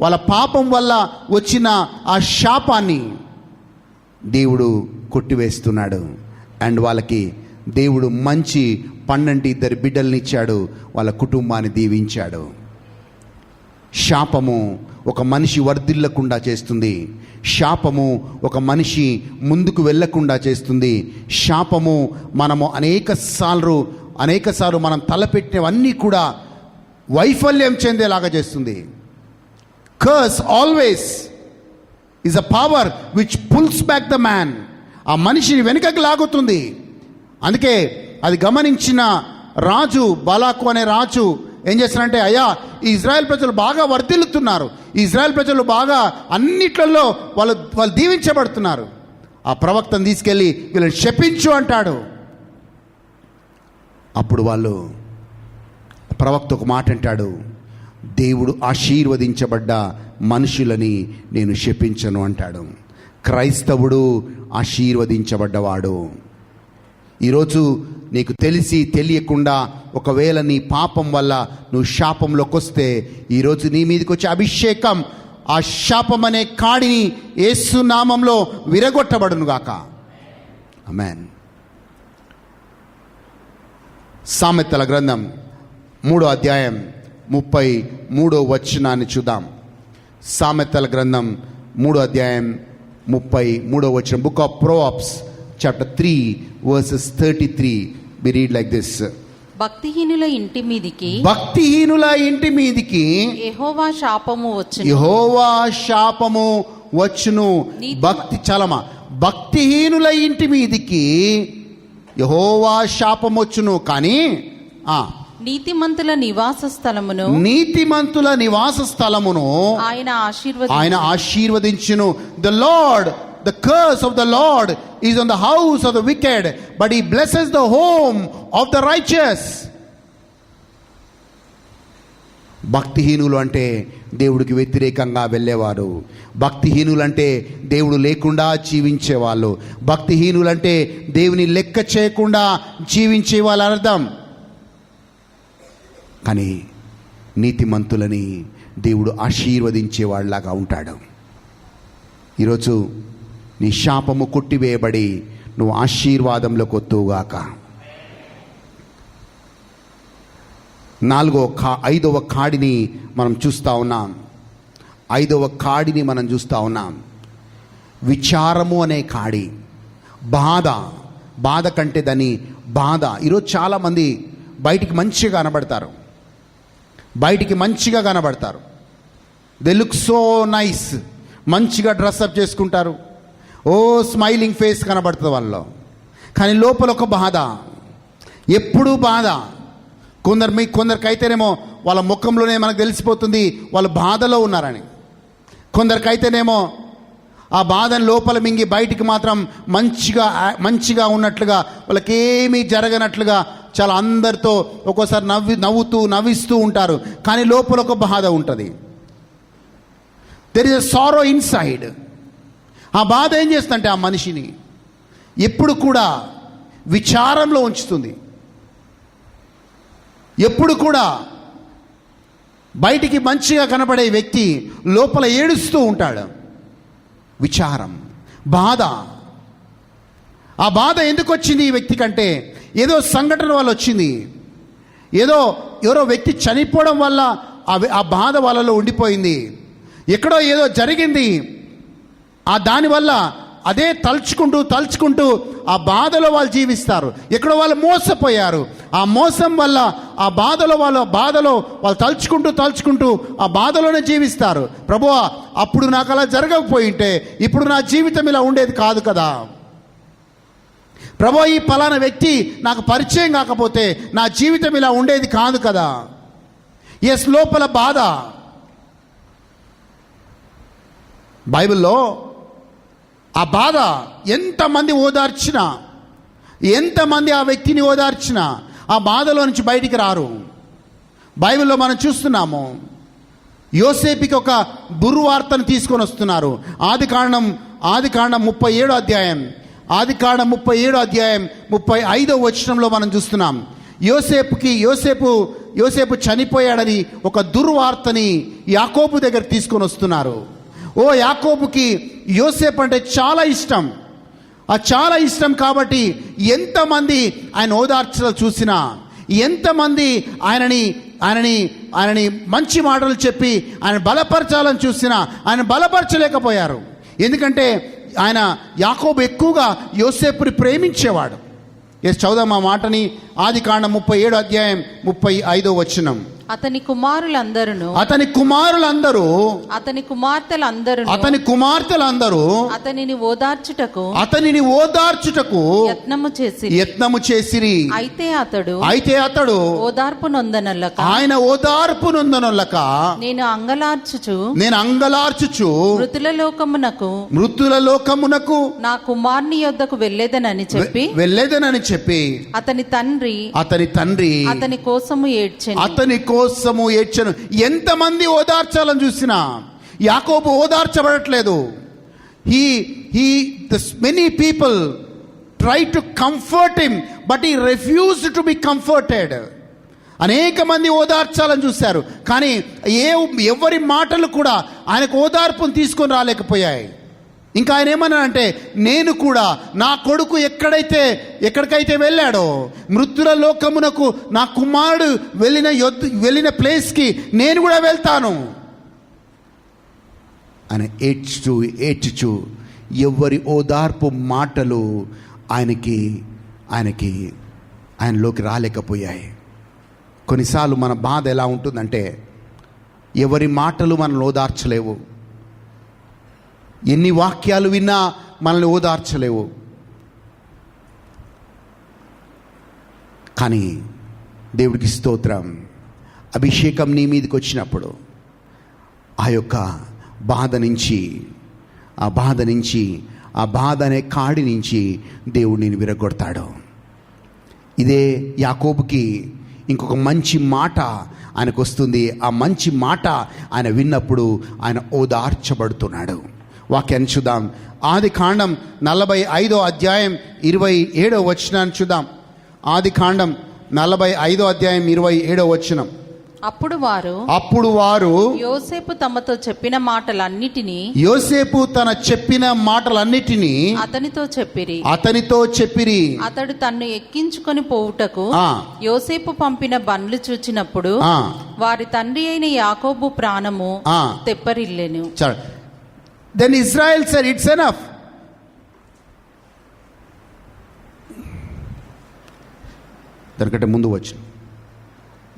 Speaker 1: వాళ్ళ పాపం వల్ల వచ్చిన ఆ శాపాన్ని దేవుడు కొట్టివేస్తున్నాడు. అండ్ వాళ్ళకి దేవుడు మంచి 12 బిడ్డల్ని ఇచ్చాడు, వాళ్ళ కుటుంబాన్ని దీవించాడు. శాపము ఒక మనిషి వర్ధిల్లకుండా చేస్తుంది. శాపము ఒక మనిషి ముందుకు వెళ్ళకుండా చేస్తుంది. శాపము మనము అనేక సార్లు మనం తలపెట్టినవన్నీ కూడా వైఫల్యం చెందేలాగా చేస్తుంది. Curse always is a power which pulls back the man. ఆ మనిషిని వెనుకకు లాగుతుంది. అందుకే అది గమనించిన రాజు, బాలాకు అనే రాజు ఏం చేస్తారంటే, అయ్యా, ఈ ఇజ్రాయెల్ ప్రజలు బాగా వర్ధిల్లుతున్నారు, ఈ ఇజ్రాయెల్ ప్రజలు బాగా అన్నిట్లలో వాళ్ళు దీవించబడుతున్నారు, ఆ ప్రవక్తను తీసుకెళ్ళి వీళ్ళని శపించు అంటాడు. అప్పుడు వాళ్ళు ప్రవక్త ఒక మాట అంటాడు, దేవుడు ఆశీర్వదించబడ్డ మనుషులని నేను శపించను అంటాడు. క్రైస్తవుడు ఆశీర్వదించబడ్డవాడు. ఈరోజు నీకు తెలిసి తెలియకుండా ఒకవేళ నీ పాపం వల్ల నువ్వు శాపంలోకి వస్తే, ఈరోజు నీ మీదకి వచ్చే అభిషేకం ఆ శాపం అనే కాడిని యేసు నామంలో విరగొట్టబడును గాక. ఆమేన్. సామెతల గ్రంథం 3వ అధ్యాయం 33వ వచనాన్ని చూద్దాం. సామెతల గ్రంథం 3వ అధ్యాయం 33వ వచనం. Book of Proverbs chapter 3 verses 33. we read like this.
Speaker 3: భక్తిహీనుల ఇంటి మీదికి యెహోవా శాపము వచ్చును. భక్తిహీనుల ఇంటి మీదికి యెహోవా శాపము వచ్చును, కానీ నీతిమంతుల నివాస స్థలమును ఆయన
Speaker 1: ఆశీర్వదించును. The curse of the Lord is on the house of the wicked, but he blesses the home of the righteous. భక్తిహీనులు అంటే దేవుడికి వ్యతిరేకంగా వెళ్ళేవారు. భక్తిహీనులు అంటే దేవుడు లేకుండా జీవించేవాళ్ళు. భక్తిహీనులు అంటే దేవుని లెక్క చేయకుండా జీవించే వాళ్ళ అర్థం. కానీ నీతిమంతులని దేవుడు ఆశీర్వదించేవాళ్ళలాగా ఉంటాడు. ఈరోజు నీ శాపము కొట్టివేయబడి నువ్వు ఆశీర్వాదంలోకి వత్తువుగాక. 5వ కాడిని మనం చూస్తూ ఉన్నాం. 5వ కాడిని మనం చూస్తూ ఉన్నాం. విచారము అనే కాడి. బాధ కంటే దాని బాధ. ఈరోజు చాలామంది బయటికి మంచిగా కనబడతారు. They look so nice. మంచిగా డ్రెస్అప్ చేసుకుంటారు. స్మైలింగ్ ఫేస్ కనబడుతుంది వాళ్ళలో. కానీ లోపల ఒక బాధ, ఎప్పుడూ బాధ. కొందరికైతేనేమో వాళ్ళ ముఖంలోనే మనకు తెలిసిపోతుంది వాళ్ళు బాధలో ఉన్నారని. కొందరికైతేనేమో ఆ బాధను లోపల మింగి బయటికి మాత్రం మంచిగా ఉన్నట్లుగా, వాళ్ళకేమీ జరగనట్లుగా చాలా అందరితో ఒక్కోసారి నవ్విస్తూ ఉంటారు. కానీ లోపల ఒక బాధ ఉంటుంది. There is a sorrow inside. ఆ బాధ ఏం చేస్తుందంటే ఆ మనిషిని ఎప్పుడు కూడా విచారంలో ఉంచుతుంది. ఎప్పుడు కూడా బయటికి మంచిగా కనబడే వ్యక్తి లోపల ఏడుస్తూ ఉంటాడు. విచారం, బాధ. ఆ బాధ ఎందుకు వచ్చింది ఈ వ్యక్తి కంటే? ఏదో సంఘటన వల్ల వచ్చింది. ఎవరో వ్యక్తి చనిపోవడం వల్ల ఆ బాధ వాళ్ళలో ఉండిపోయింది. ఎక్కడో ఏదో జరిగింది. దానివల్ల అదే తలుచుకుంటూ ఆ బాధలో వాళ్ళు జీవిస్తారు. ఎక్కడో వాళ్ళు మోసపోయారు. ఆ మోసం వల్ల ఆ బాధలో వాళ్ళు తలుచుకుంటూ ఆ బాధలోనే జీవిస్తారు. ప్రభువా, అప్పుడు నాకు అలా జరగకపోయింటే ఇప్పుడు నా జీవితం ఇలా ఉండేది కాదు కదా. ప్రభువా, ఈ పలానా వ్యక్తి నాకు పరిచయం కాకపోతే నా జీవితం ఇలా ఉండేది కాదు కదా. ఎస్, లోపల బాధ. బైబిల్లో ఆ బాధ ఎంతమంది ఓదార్చినా, ఎంతమంది ఆ వ్యక్తిని ఓదార్చినా ఆ బాధలో నుంచి బయటికి రారు. బైబిల్లో మనం చూస్తున్నాము, యోసేపుకి ఒక దుర్వార్తను తీసుకొని వస్తున్నారు. ఆదికాండం 37వ అధ్యాయం, ఆదికాండం 37వ అధ్యాయం 35వ వచనంలో మనం చూస్తున్నాం. యోసేపు చనిపోయాడని ఒక దుర్వార్తని యాకోబు దగ్గర తీసుకొని వస్తున్నారు. యాకోబుకి యోసేపు అంటే చాలా ఇష్టం. చాలా ఇష్టం కాబట్టి ఎంతమంది ఆయన ఓదార్చలు చూసినా, ఎంతమంది ఆయనని మంచి మాటలు చెప్పి ఆయన బలపరచాలని చూసినా ఆయన బలపరచలేకపోయారు. ఎందుకంటే యాకోబు ఎక్కువగా యోసేపుని ప్రేమించేవాడు. చదువుదాం ఆ మాటని. ఆదికాండం 37వ అధ్యాయం 35వ వచనం.
Speaker 3: అతని కుమారులందరూ
Speaker 1: అతని కుమార్తెలందరూ
Speaker 3: అతనిని ఓదార్చుటకు
Speaker 1: యత్నము చేసిరి.
Speaker 3: అయితే అతడు ఓదార్పు నొందనొల్లక నేను అంగలార్చుచు మృతుల లోకమునకు నా కుమారుని యొద్దకు వెళ్ళేదనని చెప్పి అతని తండ్రి అతని కోసము ఏడ్చెను. ఎంతమంది ఓదార్చాలని చూసినా యాకోబు ఓదార్చబడట్లేదు. Many people try to comfort him but he refused to be comforted. అనేక మంది ఓదార్చాలని చూశారు, కానీ ఎవరి మాటలు కూడా ఆయనకు ఓదార్పును తీసుకొని రాలేకపోయాయి. ఇంకా ఆయన ఏమన్నాడంటే, నేను కూడా నా కొడుకు ఎక్కడికైతే వెళ్ళాడో మృతుల లోకమునకు నా కుమారుడు వెళ్ళిన ప్లేస్కి నేను కూడా వెళ్తాను అని ఏడ్చుచు ఎవరి ఓదార్పు మాటలు ఆయనలోకి రాలేకపోయాయి. కొన్నిసార్లు మన బాధ ఎలా ఉంటుందంటే, ఎవరి మాటలు మనల్ని ఓదార్చలేవు. ఎన్ని వాక్యాలు విన్నా మనల్ని ఓదార్చలేవు. కానీ దేవుడికి స్తోత్రం, అభిషేకం నీ మీదకి వచ్చినప్పుడు ఆ యొక్క బాధ నుంచి ఆ బాధ అనే కాడి నుంచి దేవుడు నేను విరగొడతాడు. ఇదే యాకోబుకి ఇంకొక మంచి మాట ఆయనకు వస్తుంది. ఆ మంచి మాట ఆయన విన్నప్పుడు ఆయన ఓదార్చబడుతున్నాడు. వాక్యాన్ని చూద్దాం. ఆదికాండం 45వ అధ్యాయం 27వ వచనాన్ని చూద్దాం. ఆదికాండం 45వ అధ్యాయం 27వ వచనం. అప్పుడు వారు యోసేపు తన చెప్పిన మాటలన్నిటినీ అతనితో చెప్పిరి. అతడు తన్ను ఎక్కించుకొని పోవుటకు యోసేపు పంపిన బండ్లు చూచినప్పుడు వారి తండ్రి అయిన యాకోబు ప్రాణము తెప్పరిల్లెను.
Speaker 1: Then Israel said, it's enough. దానికంటే ముందు వచ్చిన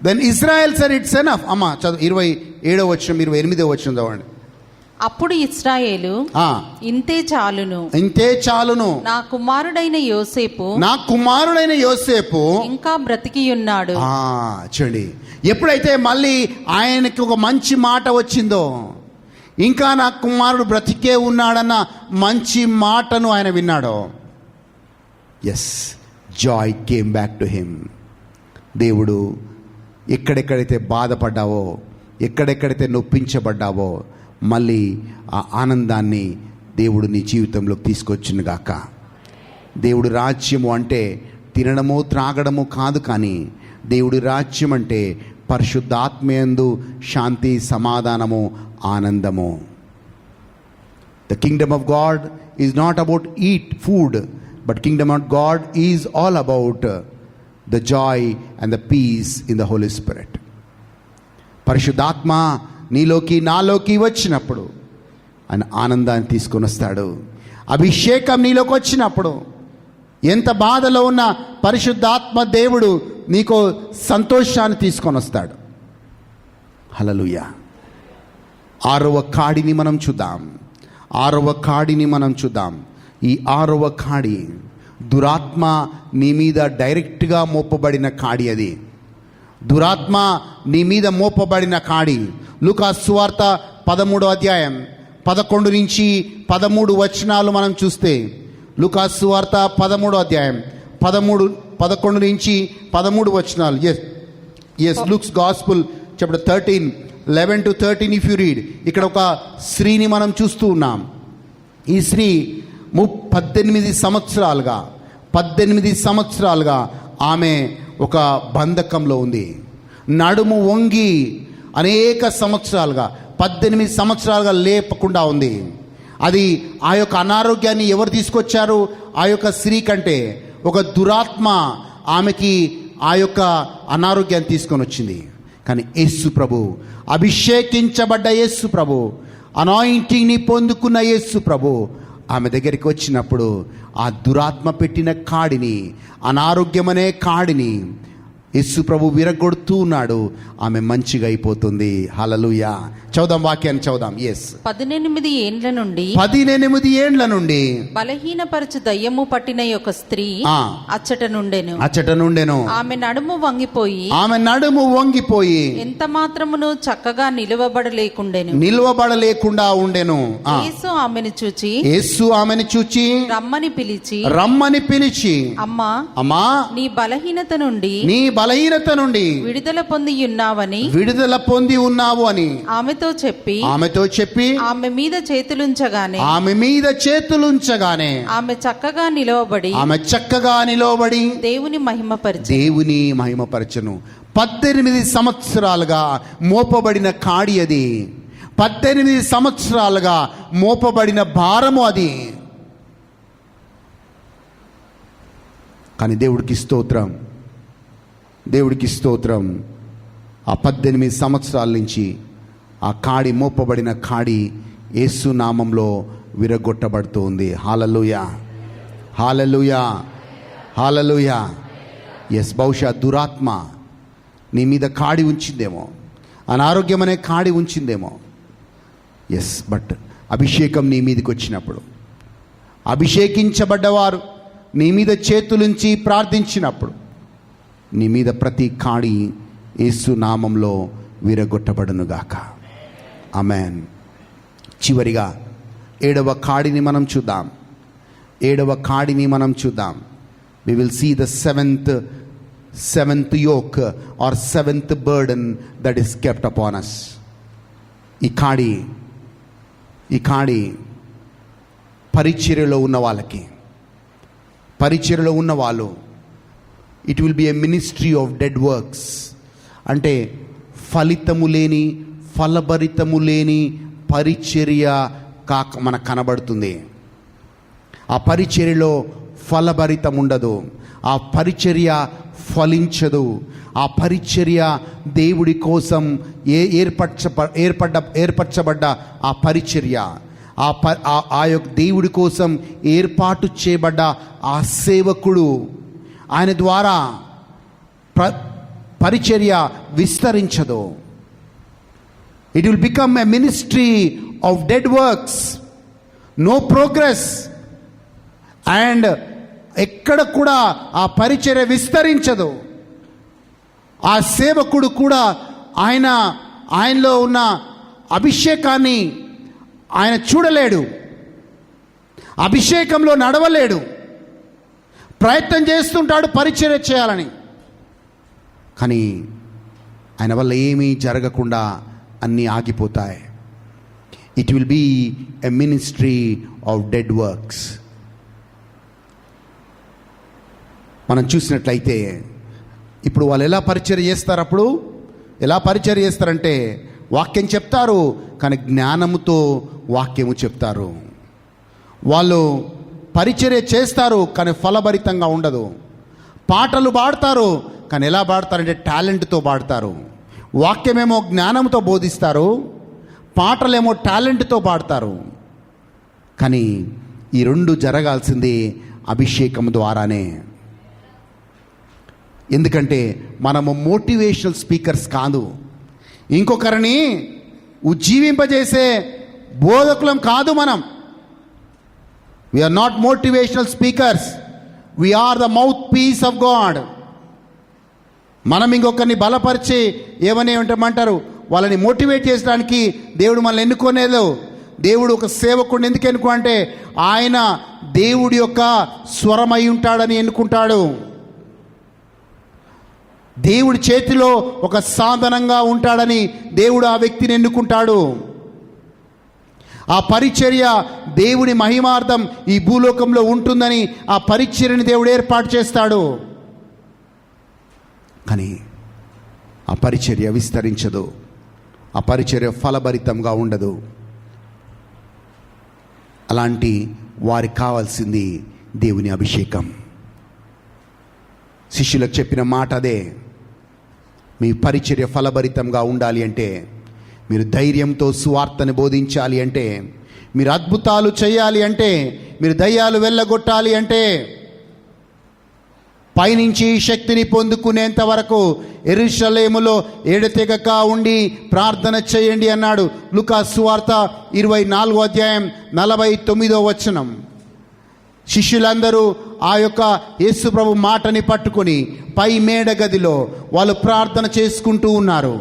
Speaker 1: Then Israel said, it's enough. అమ్మా చదువు 27వ వచనం 28వ వచనం చదవండి.
Speaker 3: అప్పుడు ఇశ్రాయేలు ఇంతే చాలును నా కుమారుడైన యోసేపు ఇంకా బ్రతికి ఉన్నాడు.
Speaker 1: చూడండి, ఎప్పుడైతే మళ్ళీ ఆయనకి ఒక మంచి మాట వచ్చిందో,
Speaker 3: ఇంకా నా కుమారుడు బ్రతికే ఉన్నాడన్న మంచి మాటను ఆయన విన్నాడో,
Speaker 1: yes, joy came back to him. దేవుడు ఎక్కడెక్కడైతే బాధపడ్డావో, ఎక్కడెక్కడైతే నొప్పించబడ్డావో, మళ్ళీ ఆ ఆనందాన్ని దేవుడు నీ జీవితంలోకి తీసుకొచ్చును గాక. దేవుడి రాజ్యము అంటే తినడము త్రాగడము కాదు, కానీ దేవుడి రాజ్యం అంటే పరిశుద్ధాత్మయందు శాంతి, సమాధానము, ఆనందము. The kingdom of God is not about eat food, but kingdom of God is all about the joy and the peace in the Holy Spirit. పరిశుద్ధాత్మ నీలోకి నాలోకి వచ్చినప్పుడు ఆయన ఆనందాన్ని తీసుకొని వస్తాడు. అభిషేకం నీలోకి వచ్చినప్పుడు ఎంత బాధలో ఉన్న పరిశుద్ధాత్మ దేవుడు నీకు సంతోషాన్ని తీసుకొని వస్తాడు. హల్లెలూయా. 6వ కాడిని మనం చూద్దాం. 6వ కాడిని మనం చూద్దాం. ఈ 6వ కాడి దురాత్మ నీ మీద డైరెక్ట్గా మోపబడిన కాడి. అది దురాత్మ నీ మీద మోపబడిన కాడి. లూకాసు సువార్త 13వ అధ్యాయం 11 నుంచి 13 వచనాలు మనం చూస్తే, లూకాసు సువార్త 13వ అధ్యాయం 11 నుంచి 13 వచనాలు. Yes Luke's gospel chapter 13 11 to 13 if you read. ఇక్కడ ఒక స్త్రీని మనం చూస్తూ ఉన్నాం. ఈ స్త్రీ 18 సంవత్సరాలుగా ఆమె ఒక బంధకంలో ఉంది. నడుము వంగి అనేక సంవత్సరాలుగా 18 సంవత్సరాలుగా లేపకుండా ఉంది. అది ఆ యొక్క అనారోగ్యాన్ని ఎవరు తీసుకొచ్చారు? ఆ యొక్క స్త్రీ కంటే ఒక దురాత్మ ఆమెకి ఆ యొక్క అనారోగ్యాన్ని తీసుకొని వచ్చింది. కానీ యేసు ప్రభు, అభిషేకించబడ్డ యేసు ప్రభు, అనాయింటింగ్ని పొందుకున్న యేసు ప్రభు ఆమె దగ్గరికి వచ్చినప్పుడు ఆ దురాత్మ పెట్టిన కాడిని, అనారోగ్యమనే కాడిని యేసు ప్రభు విరగొడుతూ ఉన్నాడు. ఆమె మంచిగా అయిపోతుంది. హల్లెలూయా. చదుదాం, వాక్యాన్ని చదుదాం.
Speaker 4: 18 ఏండ్ల నుండి బలహీనపరచు దయ్యము పట్టిన యొక్క స్త్రీ అచ్చట నుండెను. ఆమె నడుము వంగిపోయి ఎంత మాత్రమును చక్కగా నిలవబడలేకుండా ఉండెను. యేసు ఆమెను చూచి రమ్మని పిలిచి అమ్మా నీ బలహీనత నుండి విడుదల పొంది ఉన్నావు అని ఆమెతో చెప్పి ఆమె మీద చేతులుంచగానే ఆమె చక్కగా నిలవబడి దేవుని
Speaker 3: మహిమపరచను. 18 సంవత్సరాలుగా మోపబడిన కాడి అది. 18 సంవత్సరాలుగా మోపబడిన భారము అది. కానీ దేవుడికి స్తోత్రం. ఆ 18 సంవత్సరాల నుంచి ఆ కాడి, మోపబడిన కాడి యేసు నామంలో విరగొట్టబడుతుంది. హల్లెలూయా. ఎస్, బహుశా దురాత్మ నీ మీద కాడి ఉంచిందేమో, అనారోగ్యం అనే కాడి ఉంచిందేమో. ఎస్, బట్ అభిషేకం నీ మీదకి వచ్చినప్పుడు, అభిషేకించబడ్డవారు నీ మీద చేతులుంచి ప్రార్థించినప్పుడు నీ మీద ప్రతి కాడి యేసు నామంలో విరగొట్టబడునుగాక. ఆమేన్. చివరిగా 7వ కాడిని మనం చూద్దాం. 7వ కాడిని మనం చూద్దాం. We will see the seventh yoke or seventh burden that is kept upon us. ఈ కాడి పరిచర్యలో ఉన్న వాళ్ళు, it will be a ministry of dead works. అంటే ఫలభరితము లేని పరిచర్య మనకు కనబడుతుంది. ఆ పరిచర్యలో ఫలభరితం ఉండదు. ఆ పరిచర్య ఫలించదు. ఆ పరిచర్య దేవుడి కోసం ఏర్పరచబడ్డ ఆ పరిచర్య, ఆ యొక్క దేవుడి కోసం ఏర్పాటు చేయబడ్డ ఆ సేవకుడు, ఆయన ద్వారా పరిచర్య విస్తరించదు. It will become a ministry of dead works, no progress. And ఎక్కడ కూడా ఆ పరిచర్య విస్తరించదు. ఆ సేవకుడు కూడా ఆయనలో ఉన్న అభిషేకాన్ని ఆయన చూడలేడు, అభిషేకంలో నడవలేడు, ప్రయత్నం చేస్తుంటాడు పరిచర్య చేయాలని, కానీ ఆయన వల్ల ఏమీ జరగకుండా అన్నీ ఆగిపోతాయి. It will be a ministry of dead works. మనం చూసినట్లయితే ఇప్పుడు వాళ్ళు ఎలా పరిచర్య చేస్తారు, అప్పుడు ఎలా పరిచర్య చేస్తారంటే వాక్యం చెప్తారు, కానీ జ్ఞానముతో వాక్యము చెప్తారు. వాళ్ళు పరిచర్య చేస్తారు, కానీ ఫలభరితంగా ఉండదు. పాటలు పాడతారు, కానీ ఎలా పాడతారంటే టాలెంట్తో పాడతారు. వాక్యమేమో జ్ఞానంతో బోధిస్తారు, పాటలేమో టాలెంట్తో పాడతారు. కానీ ఈ రెండు జరగాల్సింది అభిషేకం ద్వారానే. ఎందుకంటే మనము మోటివేషనల్ స్పీకర్స్ కాదు, ఇంకొకరిని ఉజ్జీవింపజేసే బోధకులం కాదు. మనం we are not motivational speakers, we are the mouthpiece of God. మనం ఇంకొకరిని బలపరిచి ఏమని ఏమంటారు, వాళ్ళని మోటివేట్ చేయడానికి దేవుడు మనల్ని ఎన్నుకోలేదు. దేవుడు ఒక సేవకుడిని ఎందుకు ఎన్నుకుంటే ఆయన దేవుడి యొక్క స్వరమై ఉంటాడని ఎన్నుకుంటాడు. దేవుడి చేతిలో ఒక సాధనంగా ఉంటాడని దేవుడు ఆ వ్యక్తిని ఎన్నుకుంటాడు. ఆ పరిచర్య దేవుని మహిమార్థం ఈ భూలోకంలో ఉంటుందని ఆ పరిచర్యని దేవుడు ఏర్పాటు చేస్తాడు. కానీ ఆ పరిచర్య విస్తరించదు, ఆ పరిచర్య ఫలభరితంగా ఉండదు. అలాంటి వారికి కావాల్సింది దేవుని అభిషేకం. శిష్యులకు చెప్పిన మాట అదే, మీ పరిచర్య ఫలభరితంగా ఉండాలి అంటే, మీరు ధైర్యంతో సువార్తను బోధించాలి అంటే, మీరు అద్భుతాలు చేయాలి అంటే, మీరు దయ్యాలు వెళ్ళగొట్టాలి అంటే, పైనుంచి శక్తిని పొందుకునేంత వరకు యెరూషలేములో ఎడతెగక ఉండి ప్రార్థన చేయండి అన్నాడు. లూకా సువార్త 24వ అధ్యాయం 49వ వచనం. శిష్యులందరూ ఆ యొక్క యేసు ప్రభు మాటని పట్టుకొని పై మేడ గదిలో వాళ్ళు ప్రార్థన చేసుకుంటూ ఉన్నారు.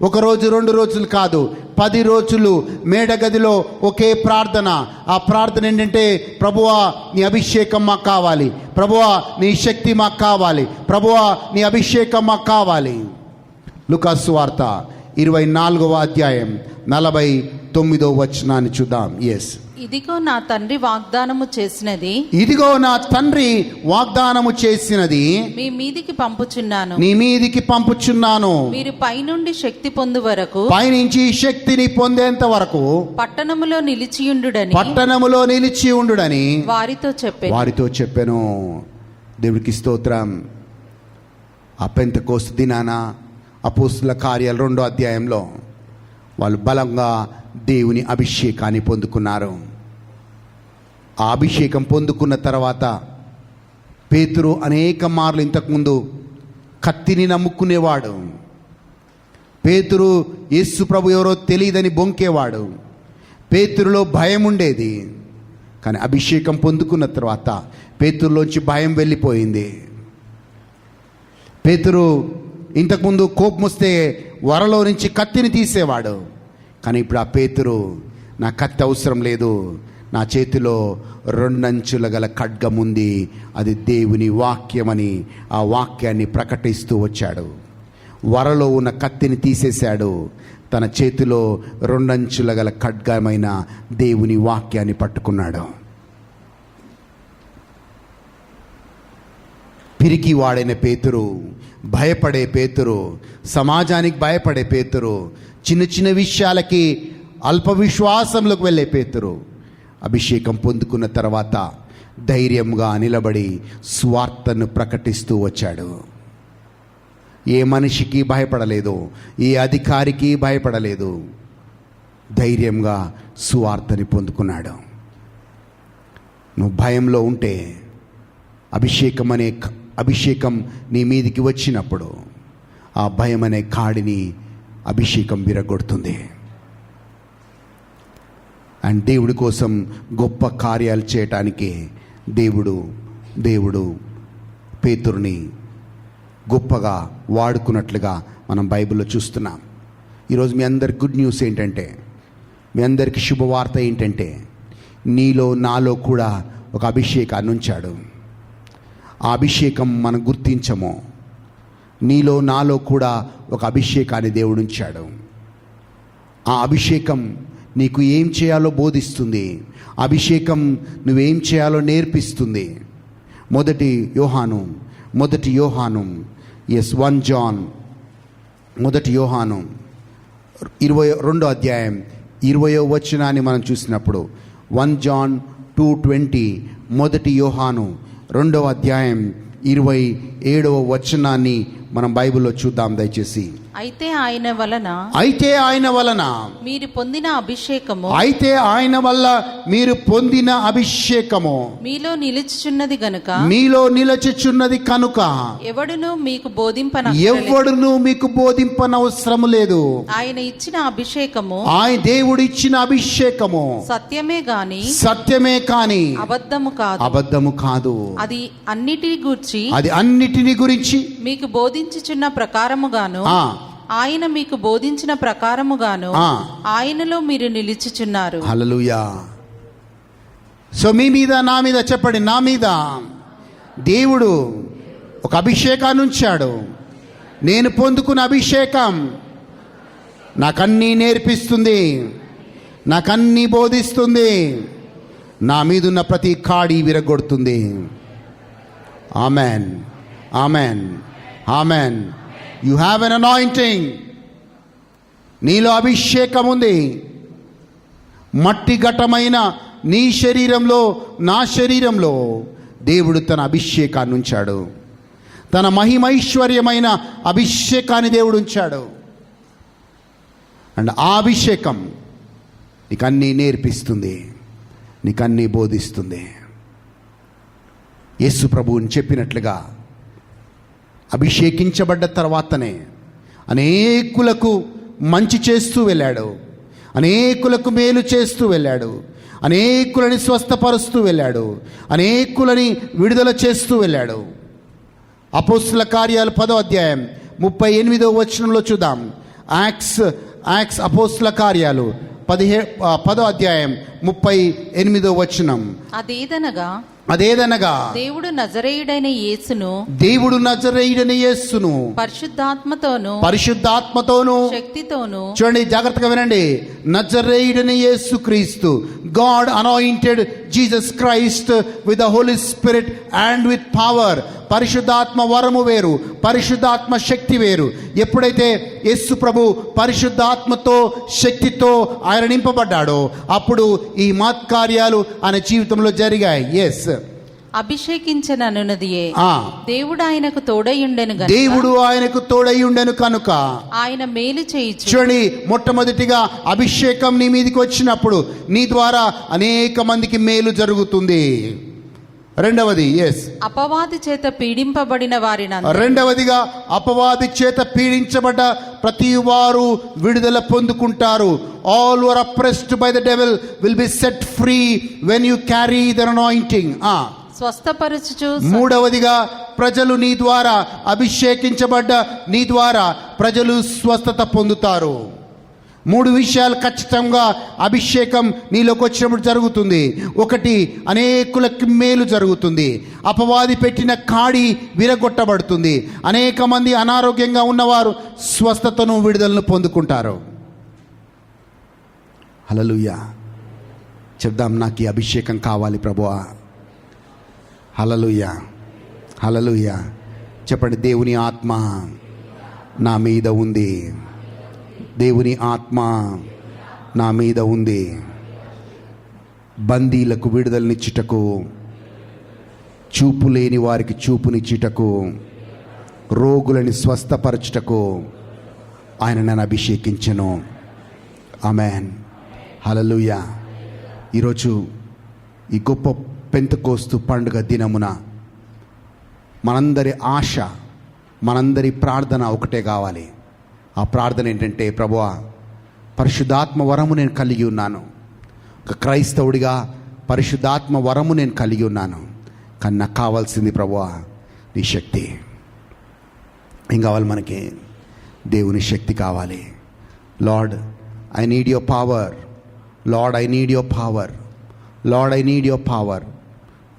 Speaker 3: ఒక రోజు 2 రోజులు కాదు, 10 రోజులు మేడ గదిలో ఒకే ప్రార్థన. ఆ ప్రార్థన ఏంటంటే, ప్రభువా నీ అభిషేకం మాకు కావాలి, ప్రభువా నీ శక్తి మాకు కావాలి, ప్రభువా నీ అభిషేకం మాకు కావాలి. లూకా సువార్త 24వ అధ్యాయం 49వ వచనాన్ని చూద్దాం.
Speaker 4: ఇదిగో నా తండ్రి వాగ్దానము చేసినది,
Speaker 3: ఇదిగో నా తండ్రి వాగ్దానము చేసినది
Speaker 4: మీ మీదికి పంపుచున్నాను,
Speaker 3: నీ మీదికి పంపుచున్నాను.
Speaker 4: మీరు పైనుండి శక్తి పొందు వరకు,
Speaker 3: పైనుంచి శక్తిని పొందేంత వరకు
Speaker 4: పట్టణములో నిలిచియుండుడని,
Speaker 3: పట్టణములో నిలిచి ఉండుడని వారితో చెప్పాను. దేవుడికి స్తోత్రం. ఆ పెంతెకోస్తు దినాన అపోస్తుల కార్యాలు 2వ అధ్యాయంలో వాళ్ళు బలంగా దేవుని అభిషేకాన్ని పొందుకున్నారు. ఆ అభిషేకం పొందుకున్న తర్వాత పేతురు అనేక మార్లు, ఇంతకుముందు కత్తిని నమ్ముకునేవాడు, పేతురు యేసు ప్రభు ఎవరో తెలియదని బొంకేవాడు, పేతురులో భయం ఉండేది. కానీ అభిషేకం పొందుకున్న తర్వాత పేతురులోంచి భయం వెళ్ళిపోయింది. పేతురు ఇంతకుముందు కోపం వస్తే వరలో నుంచి కత్తిని తీసేవాడు, కానీ ఇప్పుడు ఆ పేతురు, నా కత్తి అవసరం లేదు, నా చేతిలో 2 అంచుల గల ఖడ్గం ఉంది, అది దేవుని వాక్యమని ఆ వాక్యాన్ని ప్రకటిస్తూ వచ్చాడు. వరలో ఉన్న కత్తిని తీసేశాడు, తన చేతిలో 2 అంచుల గల ఖడ్గమైన దేవుని వాక్యాన్ని పట్టుకున్నాడు. పిరికి వాడైన పేతురు, భయపడే పేతురు, సమాజానికి భయపడే పేతురు, చిన్న చిన్న విషయాలకి అల్ప విశ్వాసంలోకి వెళ్ళే పేతురు అభిషేకం పొందుకున్న తర్వాత ధైర్యంగా నిలబడి స్వార్థను ప్రకటిస్తూ వచ్చాడు. ఏ మనిషికి భయపడలేదు, ఏ అధికారికి భయపడలేదు, ధైర్యంగా సువార్తని పొందుకున్నాడు. నువ్వు భయంలో ఉంటే అభిషేకం నీ మీదికి వచ్చినప్పుడు ఆ భయం అనే కాడిని అభిషేకం విరగొడుతుంది. అండ్ దేవుడి కోసం గొప్ప కార్యాలు చేయటానికి దేవుడు పేతురుని గొప్పగా వాడుకున్నట్లుగా మనం బైబిల్లో చూస్తున్నాం. ఈరోజు మీ అందరి గుడ్ న్యూస్ ఏంటంటే, మీ అందరికీ శుభవార్త ఏంటంటే నీలో నాలో కూడా ఒక అభిషేకాన్ని ఉంచాడు. ఆ అభిషేకం మనం గుర్తించము. నీలో నాలో కూడా ఒక అభిషేకాన్ని దేవుడు ఉంచాడు. ఆ అభిషేకం నీకు ఏం చేయాలో బోధిస్తుంది. అభిషేకం నువ్వేం చేయాలో నేర్పిస్తుంది. మొదటి యోహాను 1 జాన్ 22 అధ్యాయం 20వ వచనాన్ని మనం చూసినప్పుడు 1 జాన్ 2:20 మొదటి యోహాను 2వ అధ్యాయం 27వ వచనాన్ని మనం బైబిల్లో చూద్దాం దయచేసి.
Speaker 4: అయితే ఆయన వలన
Speaker 3: మీరు పొందిన అభిషేకము
Speaker 4: మీలో
Speaker 3: నిలుచుచున్నది కనుక
Speaker 4: ఎవడును మీకు
Speaker 3: బోధింపనవసరము లేదు.
Speaker 4: ఆయన ఇచ్చిన అభిషేకము
Speaker 3: దేవుడు ఇచ్చిన అభిషేకము
Speaker 4: సత్యమే కాని
Speaker 3: అబద్ధము కాదు.
Speaker 4: అది
Speaker 3: అన్నిటిని గురించి
Speaker 4: మీకు బోధించుచున్న ప్రకారముగాను ఆయన మీకు బోధించిన ప్రకారముగాను ఆయనలో మీరు నిలుచుచున్నారు.
Speaker 3: హల్లెలూయా. సో మీ మీద నా మీద చెప్పండి, నా మీద దేవుడు ఒక అభిషేకాన్ని ఉంచాడు. నేను పొందుకున్న అభిషేకం నాకన్నీ నేర్పిస్తుంది, నాకన్నీ బోధిస్తుంది, నా మీదున్న ప్రతి కాడి విరగొడుతుంది. Amen, amen, amen. You have an anointing. నీలో అభిషేకం ఉంది. మట్టి ఘటమైన నీ శరీరంలో, నా శరీరంలో దేవుడు తన అభిషేకాన్ని ఉంచాడు. తన మహిమైశ్వర్యమైన అభిషేకాన్ని దేవుడు ఉంచాడు. అండ్ ఆ అభిషేకం నీకన్నీ నేర్పిస్తుంది, నీకన్నీ బోధిస్తుంది. యేసు ప్రభువుని చెప్పినట్లుగా అభిషేకించబడ్డ తర్వాతనే అనేకులకు మంచి చేస్తూ వెళ్ళాడు, అనేకులకు మేలు చేస్తూ వెళ్ళాడు, అనేకులని స్వస్థపరుస్తూ వెళ్ళాడు, అనేకులని విడుదల చేస్తూ వెళ్ళాడు. అపోస్తుల కార్యాలు 10వ అధ్యాయం 38వ వచనంలో చూద్దాం. యాక్ట్స్ అపోస్తుల కార్యాలు 10వ అధ్యాయం 38వ వచనం. అదేదనగా
Speaker 4: దేవుడు నజరేయుడైన యేసును
Speaker 3: పరిశుద్ధాత్మతోను
Speaker 4: శక్తితోను,
Speaker 3: చూడండి జాగ్రత్తగా వినండి, నజరేయుడైన యేసు క్రీస్తు, God anointed Jesus Christ with the Holy Spirit and with power. పరిశుద్ధాత్మ వరము వేరు, పరిశుద్ధాత్మ శక్తి వేరు. ఎప్పుడైతే యేసు ప్రభు పరిశుద్ధాత్మతో శక్తితో ఆయన నింపబడ్డాడో అప్పుడు ఈ మహత్కార్యాలు ఆయన జీవితంలో జరిగాయి. ఎస్,
Speaker 4: అభిషేకించననున్నదియే దేవుడు ఆయనకు తోడయుండెను కనుక ఆయన మేలు చేయుచు.
Speaker 3: చూడండి, మొట్టమొదటిగా అభిషేకం నీ మీదకి వచ్చినప్పుడు నీ ద్వారా అనేక మందికి మేలు జరుగుతుంది. రెండవది
Speaker 4: అపవాది చేత పీడింపబడిన
Speaker 3: రెండవదిగా అపవాది చేత పీడించబడ్డ ప్రతి వారు విడుదల పొందుకుంటారు. All who are oppressed by the devil will be set free when you carry the anointing.
Speaker 4: స్వస్థపరచుచు.
Speaker 3: మూడవదిగా ప్రజలు నీ ద్వారా, అభిషేకించబడ్డ నీ ద్వారా ప్రజలు స్వస్థత పొందుతారు. 3 విషయాలు ఖచ్చితంగా అభిషేకం నీలోకి వచ్చినప్పుడు జరుగుతుంది. ఒకటి, అనేకులకి మేలు జరుగుతుంది. అపవాది పెట్టిన కాడి విరగొట్టబడుతుంది. అనేక మంది అనారోగ్యంగా ఉన్నవారు స్వస్థతను, విడుదలను పొందుకుంటారు. హల్లెలూయా. చెప్దాం, నాకు ఈ అభిషేకం కావాలి ప్రభువా. హల్లెలూయా, హల్లెలూయా. చెప్పండి, దేవుని ఆత్మ నా మీద ఉంది, దేవుని ఆత్మ నా మీద ఉంది. బందీలకు విడుదలనిచ్చుటకు, చూపు లేని వారికి చూపునిచ్చుటకు, రోగులని స్వస్థపరచుటకు ఆయన నన్ను అభిషేకించెను. ఆమేన్, హల్లెలూయా. ఈరోజు ఈ గొప్ప పెంతెకోస్తు పండుగ దినమున మనందరి ఆశ, మనందరి ప్రార్థన ఒకటే కావాలి. ఆ ప్రార్థన ఏంటంటే, ప్రభువా, పరిశుద్ధాత్మ వరము నేను కలిగి ఉన్నాను. ఒక క్రైస్తవుడిగా పరిశుద్ధాత్మ వరము నేను కలిగి ఉన్నాను. కానీ నాకు కావాల్సింది ప్రభువా నీ శక్తి. ఏం కావాలి మనకి? దేవుని శక్తి కావాలి. Lord, I need your power.
Speaker 1: Lord I need your power, lord I need your power,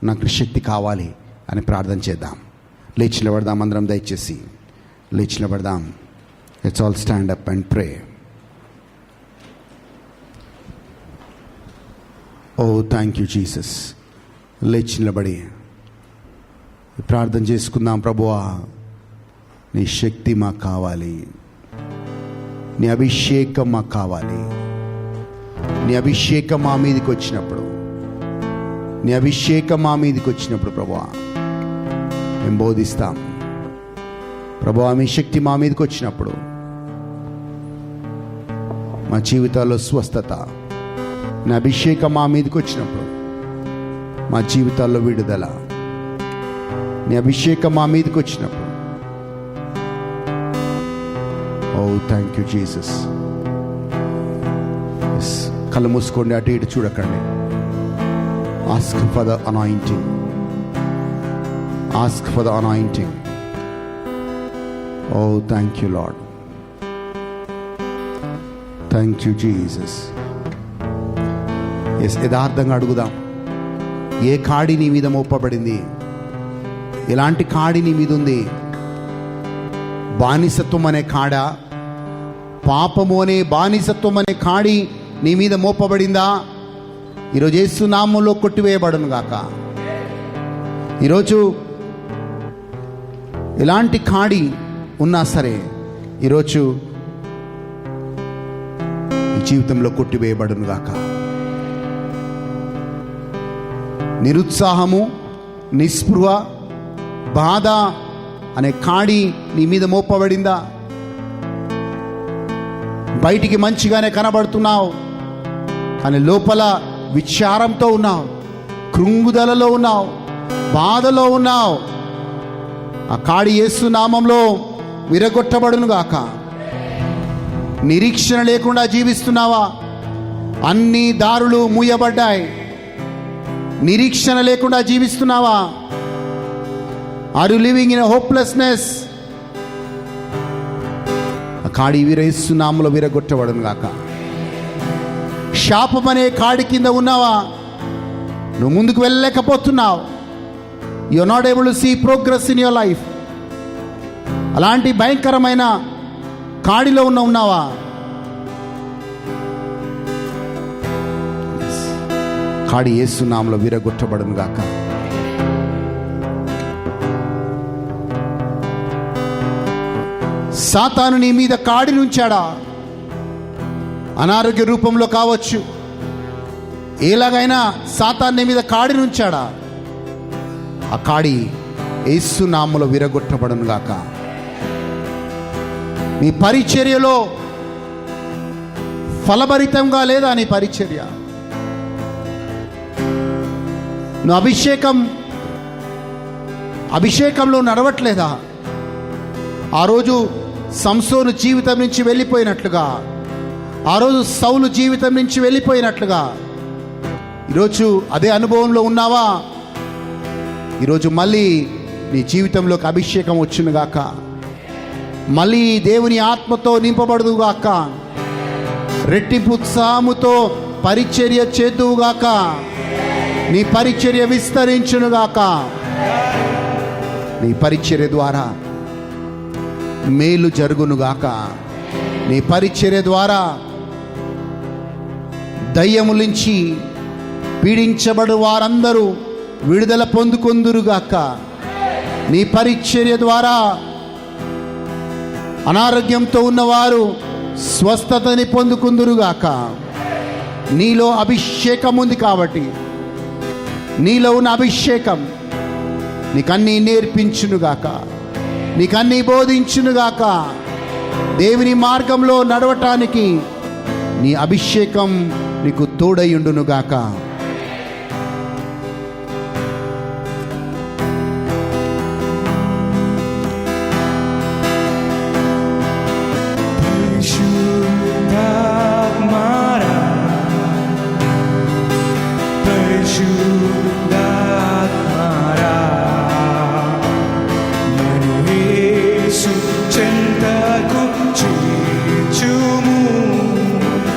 Speaker 1: నాకు శక్తి కావాలి అని ప్రార్థన చేద్దాం. లేచి నిలబడదాం, అందరం దయచేసి లేచి నిలబడదాం. Let's all stand up and pray. Oh thank you Jesus. లేచి నిలబడి ప్రార్థన చేసుకుందాం. ప్రభువా, నీ శక్తి మాకు కావాలి, నీ అభిషేకం మాకు కావాలి. నీ అభిషేకం మా మీదకి వచ్చినప్పుడు, నీ అభిషేకం మా మీదకి వచ్చినప్పుడు ప్రభువా మేము బోధిస్తాం. ప్రభువా, మీ శక్తి మా మీదకి వచ్చినప్పుడు మా జీవితాల్లో స్వస్థత, నా అభిషేకం మా మీదకి వచ్చినప్పుడు మా జీవితాల్లో విడుదల, నీ అభిషేకం మా మీదకి వచ్చినప్పుడు. Oh thank you Jesus. కళ్ళు మూసుకోండి, అటు ఇటు చూడకండి. Ask for the anointing, ask for the anointing. Oh thank you Lord, thank you Jesus. Yes, యథార్థంగా అడుగుదాం. ఏ కాడి నీ మీద మోపబడింది? ఎలాంటి కాడి నీ మీద ఉంది? బానిసత్వం అనే కాడ, పాపము అనే బానిసత్వం అనే కాడి నీ మీద మోపబడిందా? ఈరోజు యేసు నామములో కొట్టివేయబడును గాక. ఈరోజు ఎలాంటి కాడి ఉన్నా సరే ఈరోజు ఈ జీవితంలో కొట్టివేయబడును గాక. నిరుత్సాహము, నిస్పృహ, బాధ అనే కాడి నీ మీద మోపబడిందా? బయటికి మంచిగానే కనబడుతున్నావు, కానీ లోపల విచారంతో ఉన్నావు, కృంగుదలలో ఉన్నావు, బాధలో ఉన్నావు. ఆ కాడి యేసు నామంలో విరగొట్టబడును గాక. నిరీక్షణ లేకుండా జీవిస్తున్నావా? అన్ని దారులు మూయబడ్డాయి. నిరీక్షణ లేకుండా జీవిస్తున్నావా? Are you living in hopelessness? ఆ కాడి యేసు నామంలో విరగొట్టబడును గాక. శాపం అనే కాడి కింద ఉన్నావా? నువ్వు ముందుకు వెళ్ళలేకపోతున్నావు. You are not able to see progress in your life. అలాంటి భయంకరమైన కాడిలో ఉన్నావా? కాడి యేసు నామములో విరగొట్టబడును గాక. సాతాను నీ మీద కాడి నుంచాడా? అనారోగ్య రూపంలో కావచ్చు, ఎలాగైనా సాతాను నీ మీద కాడి నుంచాడా? ఆ కాడి యేసు నామములో విరగొట్టబడును గాక. నీ పరిచర్యలో ఫలభరితంగా లేదా నీ పరిచర్య? నువ్వు అభిషేకంలో నడవట్లేదా? ఆ రోజు సంసోను జీవితం నుంచి వెళ్ళిపోయినట్లుగా, ఆ రోజు సౌలు జీవితం నుంచి వెళ్ళిపోయినట్లుగా ఈరోజు అదే అనుభవంలో ఉన్నావా? ఈరోజు మళ్ళీ నీ జీవితంలోకి అభిషేకం వచ్చునుగాక. మళ్ళీ దేవుని ఆత్మతో నింపబడుదుగాక. రెట్టింపు ఉత్సాహముతో పరిచర్య చేద్దువుగాక. నీ పరిచర్య విస్తరించునుగాక. నీ పరిచర్య ద్వారా మేలు జరుగునుగాక. నీ పరిచర్య ద్వారా దయ్యముల నుంచి పీడించబడు వారందరూ విడుదల పొందుకొందురుగాక. నీ పరిచర్య ద్వారా అనారోగ్యంతో ఉన్నవారు స్వస్థతని పొందుకుందురుగాక. నీలో అభిషేకం ఉంది కాబట్టి, నీలో ఉన్న అభిషేకం నీకన్నీ నేర్పించునుగాక, నీకన్నీ బోధించునుగాక. దేవుని మార్గంలో నడవటానికి నీ అభిషేకం నీకు తోడయుండునుగాక.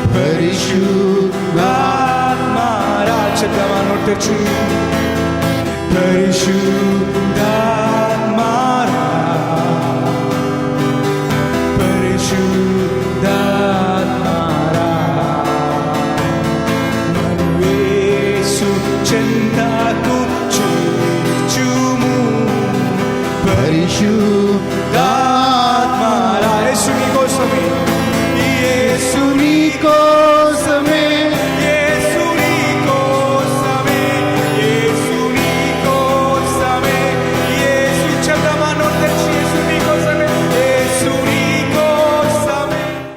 Speaker 5: పరిశుద్ధ పరిశుద్ధుడా